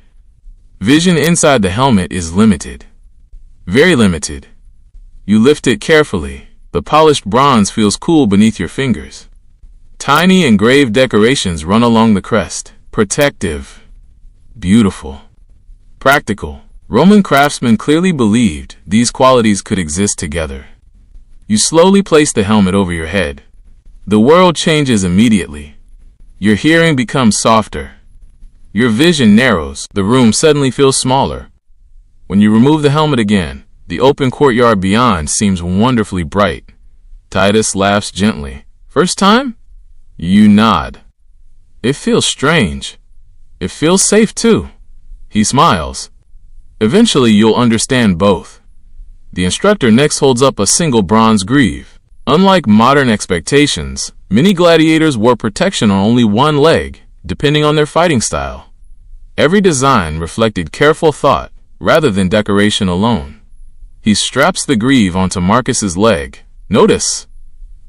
Vision inside the helmet is limited. Very limited. You lift it carefully. The polished bronze feels cool beneath your fingers. Tiny engraved decorations run along the crest. Protective. Beautiful. Practical. Roman craftsmen clearly believed these qualities could exist together. You slowly place the helmet over your head. The world changes immediately. Your hearing becomes softer. Your vision narrows. The room suddenly feels smaller. When you remove the helmet again, the open courtyard beyond seems wonderfully bright. Titus laughs gently. First time? You nod. It feels strange. It feels safe too. He smiles. Eventually you'll understand both. The instructor next holds up a single bronze greave. Unlike modern expectations, many gladiators wore protection on only one leg, depending on their fighting style. Every design reflected careful thought, rather than decoration alone. He straps the greave onto Marcus's leg. Notice.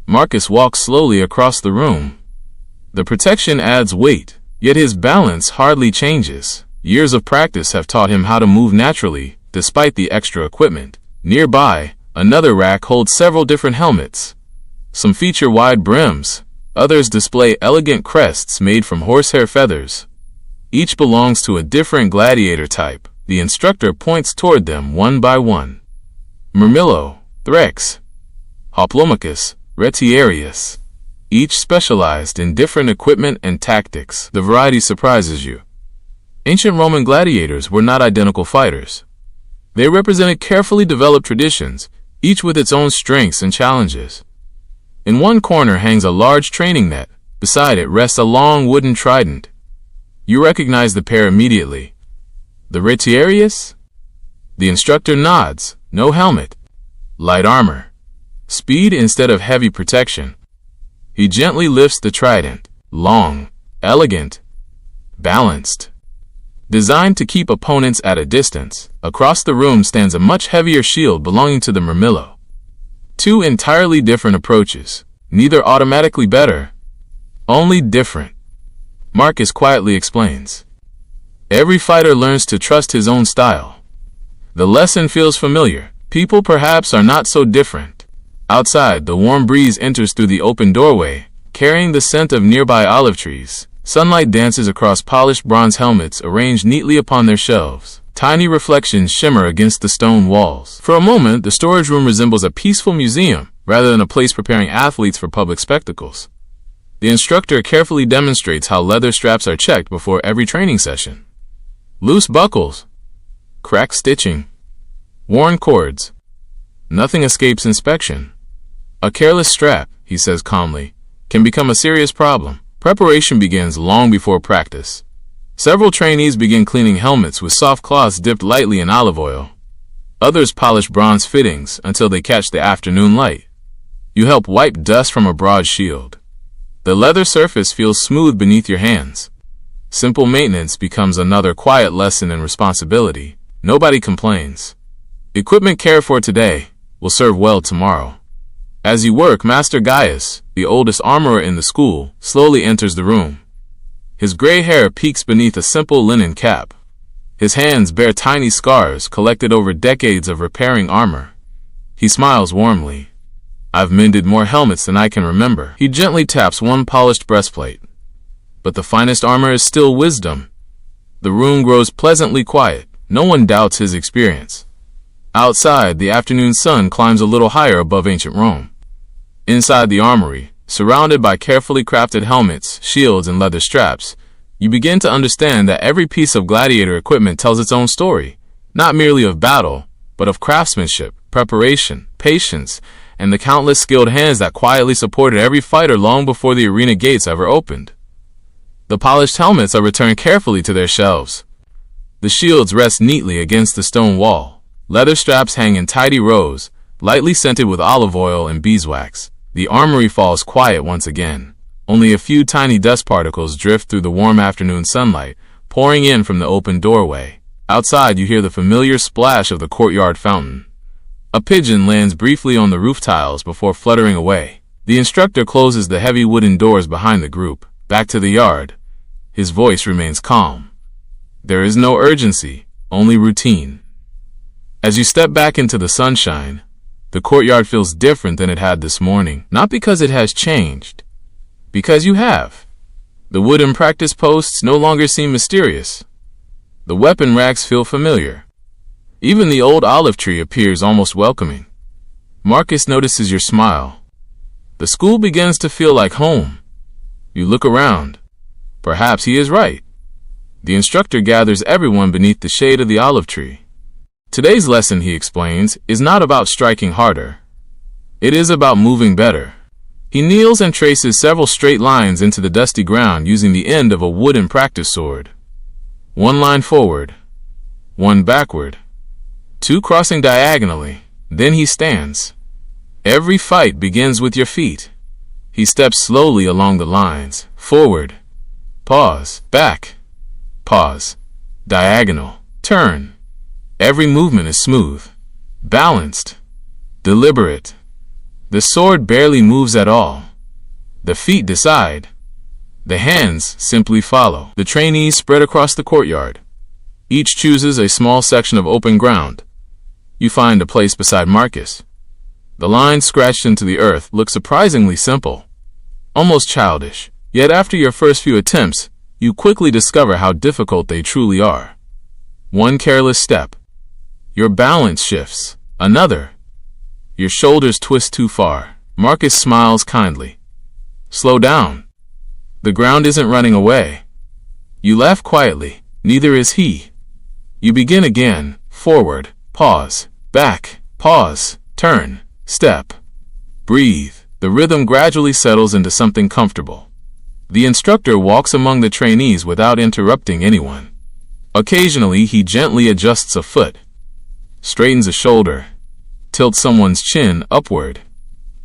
Marcus walks slowly across the room. The protection adds weight, yet his balance hardly changes. Years of practice have taught him how to move naturally, despite the extra equipment. Nearby, another rack holds several different helmets. Some feature wide brims, others display elegant crests made from horsehair feathers. Each belongs to a different gladiator type. The instructor points toward them one by one. Murmillo, Threx, Hoplomachus, Retiarius. Each specialized in different equipment and tactics. The variety surprises you. Ancient Roman gladiators were not identical fighters. They represented carefully developed traditions, each with its own strengths and challenges. In one corner hangs a large training net. Beside it rests a long wooden trident. You recognize the pair immediately. The Retiarius? The instructor nods. No helmet. Light armor. Speed instead of heavy protection. He gently lifts the trident. Long, elegant, balanced. Designed to keep opponents at a distance, across the room stands a much heavier shield belonging to the Murmillo. Two entirely different approaches, neither automatically better, only different. Marcus quietly explains. Every fighter learns to trust his own style. The lesson feels familiar. People perhaps are not so different. Outside, the warm breeze enters through the open doorway, carrying the scent of nearby olive trees. Sunlight dances across polished bronze helmets arranged neatly upon their shelves. Tiny reflections shimmer against the stone walls. For a moment, the storage room resembles a peaceful museum, rather than a place preparing athletes for public spectacles. The instructor carefully demonstrates how leather straps are checked before every training session. Loose buckles, cracked stitching, worn cords. Nothing escapes inspection. A careless strap, he says calmly, can become a serious problem. Preparation begins long before practice. Several trainees begin cleaning helmets with soft cloths dipped lightly in olive oil. Others polish bronze fittings until they catch the afternoon light. You help wipe dust from a broad shield. The leather surface feels smooth beneath your hands. Simple maintenance becomes another quiet lesson in responsibility. Nobody complains. Equipment cared for today will serve well tomorrow. As you work, Master Gaius, the oldest armorer in the school, slowly enters the room. His gray hair peeks beneath a simple linen cap. His hands bear tiny scars collected over decades of repairing armor. He smiles warmly. I've mended more helmets than I can remember. He gently taps one polished breastplate. But the finest armor is still wisdom. The room grows pleasantly quiet. No one doubts his experience. Outside, the afternoon sun climbs a little higher above ancient Rome. Inside the armory, surrounded by carefully crafted helmets, shields, and leather straps, you begin to understand that every piece of gladiator equipment tells its own story, not merely of battle, but of craftsmanship, preparation, patience, and the countless skilled hands that quietly supported every fighter long before the arena gates ever opened. The polished helmets are returned carefully to their shelves. The shields rest neatly against the stone wall. Leather straps hang in tidy rows, lightly scented with olive oil and beeswax. The armory falls quiet once again. Only a few tiny dust particles drift through the warm afternoon sunlight, pouring in from the open doorway. Outside, you hear the familiar splash of the courtyard fountain. A pigeon lands briefly on the roof tiles before fluttering away. The instructor closes the heavy wooden doors behind the group. Back to the yard. His voice remains calm. There is no urgency, only routine. As you step back into the sunshine, the courtyard feels different than it had this morning. Not because it has changed, because you have. The wooden practice posts no longer seem mysterious. The weapon racks feel familiar. Even the old olive tree appears almost welcoming. Marcus notices your smile. The school begins to feel like home. You look around. Perhaps he is right. The instructor gathers everyone beneath the shade of the olive tree. Today's lesson, he explains, is not about striking harder. It is about moving better. He kneels and traces several straight lines into the dusty ground using the end of a wooden practice sword. One line forward, one backward, two crossing diagonally. Then he stands. Every fight begins with your feet. He steps slowly along the lines. Forward, pause, back, pause, diagonal, turn. Every movement is smooth, balanced, deliberate. The sword barely moves at all. The feet decide. The hands simply follow. The trainees spread across the courtyard. Each chooses a small section of open ground. You find a place beside Marcus. The lines scratched into the earth look surprisingly simple, almost childish. Yet after your first few attempts, you quickly discover how difficult they truly are. One careless step. Your balance shifts. Another. Your shoulders twist too far. Marcus smiles kindly. Slow down. The ground isn't running away. You laugh quietly. Neither is he. You begin again. Forward. Pause. Back. Pause. Turn. Step. Breathe. The rhythm gradually settles into something comfortable. The instructor walks among the trainees without interrupting anyone. Occasionally, he gently adjusts a foot, straightens a shoulder, tilts someone's chin upward.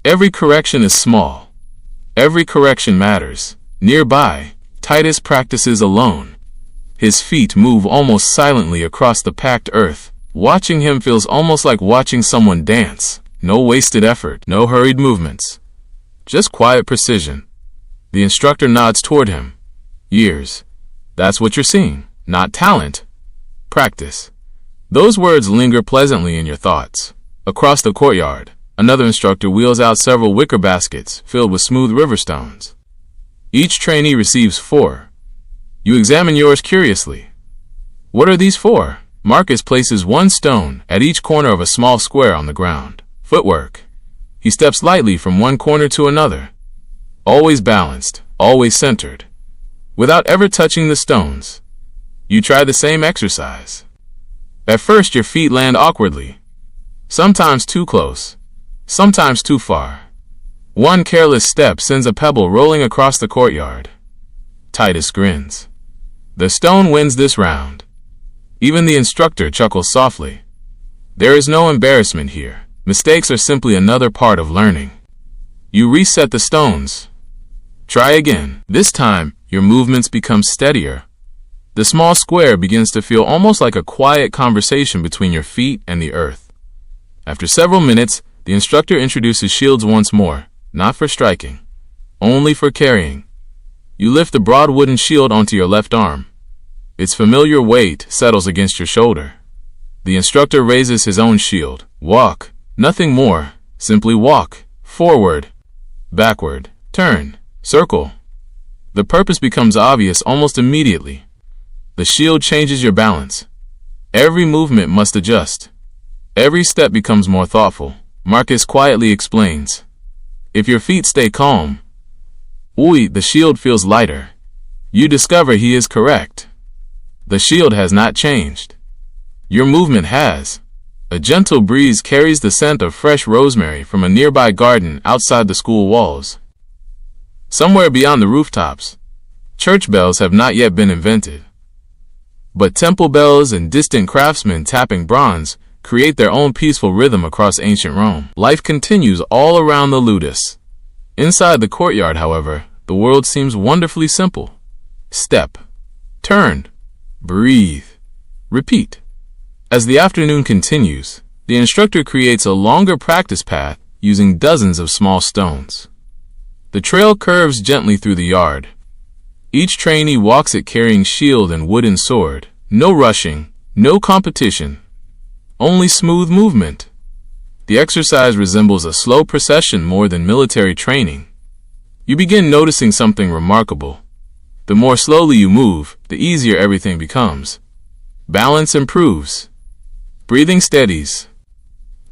Every correction is small. Every correction matters. Nearby, Titus practices alone. His feet move almost silently across the packed earth. Watching him feels almost like watching someone dance. No wasted effort, no hurried movements. Just quiet precision. The instructor nods toward him. Years. That's what you're seeing. Not talent. Practice. Those words linger pleasantly in your thoughts. Across the courtyard, another instructor wheels out several wicker baskets filled with smooth river stones. Each trainee receives 4. You examine yours curiously. What are these for? Marcus places 1 stone at each corner of a small square on the ground. Footwork. He steps lightly from one corner to another. Always balanced, always centered. Without ever touching the stones. You try the same exercise. At first your feet land awkwardly. Sometimes too close. Sometimes too far. One careless step sends a pebble rolling across the courtyard. Titus grins. The stone wins this round. Even the instructor chuckles softly. There is no embarrassment here. Mistakes are simply another part of learning. You reset the stones. Try again. This time, your movements become steadier. The small square begins to feel almost like a quiet conversation between your feet and the earth. After several minutes, the instructor introduces shields once more, not for striking, only for carrying. You lift the broad wooden shield onto your left arm. Its familiar weight settles against your shoulder. The instructor raises his own shield. Walk. Nothing more. Simply walk. Forward. Backward. Turn. Circle. The purpose becomes obvious almost immediately. The shield changes your balance. Every movement must adjust. Every step becomes more thoughtful. Marcus quietly explains. If your feet stay calm, the shield feels lighter. You discover he is correct. The shield has not changed. Your movement has. A gentle breeze carries the scent of fresh rosemary from a nearby garden outside the school walls. Somewhere beyond the rooftops, church bells have not yet been invented. But temple bells and distant craftsmen tapping bronze create their own peaceful rhythm across ancient Rome. Life continues all around the ludus. Inside the courtyard, however, the world seems wonderfully simple. Step. Turn. Breathe. Repeat. As the afternoon continues, the instructor creates a longer practice path using dozens of small stones. The trail curves gently through the yard. Each trainee walks it carrying shield and wooden sword. No rushing, no competition, only smooth movement. The exercise resembles a slow procession more than military training. You begin noticing something remarkable. The more slowly you move, the easier everything becomes. Balance improves. Breathing steadies.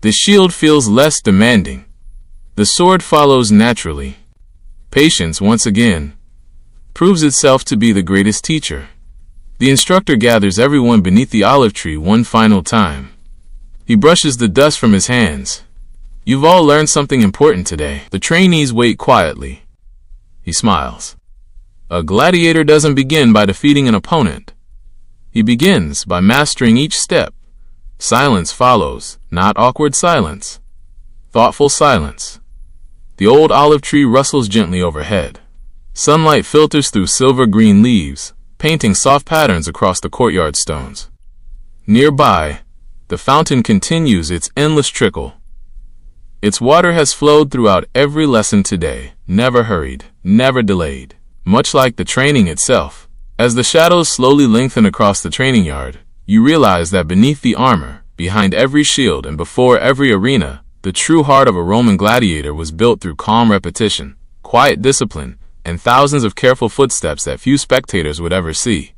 The shield feels less demanding. The sword follows naturally. Patience, once again, proves itself to be the greatest teacher. The instructor gathers everyone beneath the olive tree one final time. He brushes the dust from his hands. You've all learned something important today. The trainees wait quietly. He smiles. A gladiator doesn't begin by defeating an opponent. He begins by mastering each step. Silence follows, not awkward silence. Thoughtful silence. The old olive tree rustles gently overhead. Sunlight filters through silver-green leaves, painting soft patterns across the courtyard stones. Nearby, the fountain continues its endless trickle. Its water has flowed throughout every lesson today, never hurried, never delayed. Much like the training itself, as the shadows slowly lengthen across the training yard, you realize that beneath the armor, behind every shield and before every arena, the true heart of a Roman gladiator was built through calm repetition, quiet discipline, and thousands of careful footsteps that few spectators would ever see,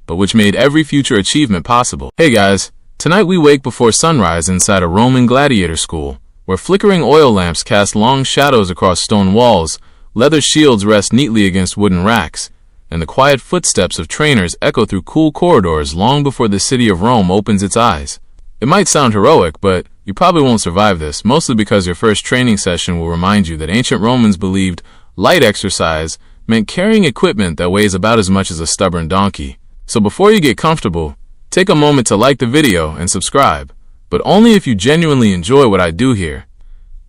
but which made every future achievement possible. Hey guys, tonight we wake before sunrise inside a Roman gladiator school, where flickering oil lamps cast long shadows across stone walls, leather shields rest neatly against wooden racks, and the quiet footsteps of trainers echo through cool corridors long before the city of Rome opens its eyes. It might sound heroic, but you probably won't survive this, mostly because your first training session will remind you that ancient Romans believed light exercise meant carrying equipment that weighs about as much as a stubborn donkey. So before you get comfortable, take a moment to like the video and subscribe, but only if you genuinely enjoy what I do here.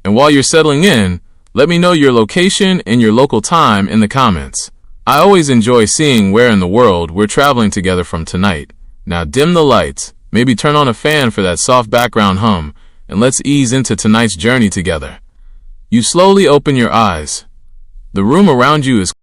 And while you're settling in, let me know your location and your local time in the comments. I always enjoy seeing where in the world we're traveling together from tonight. Now dim the lights, maybe turn on a fan for that soft background hum, and let's ease into tonight's journey together. You slowly open your eyes. The room around you is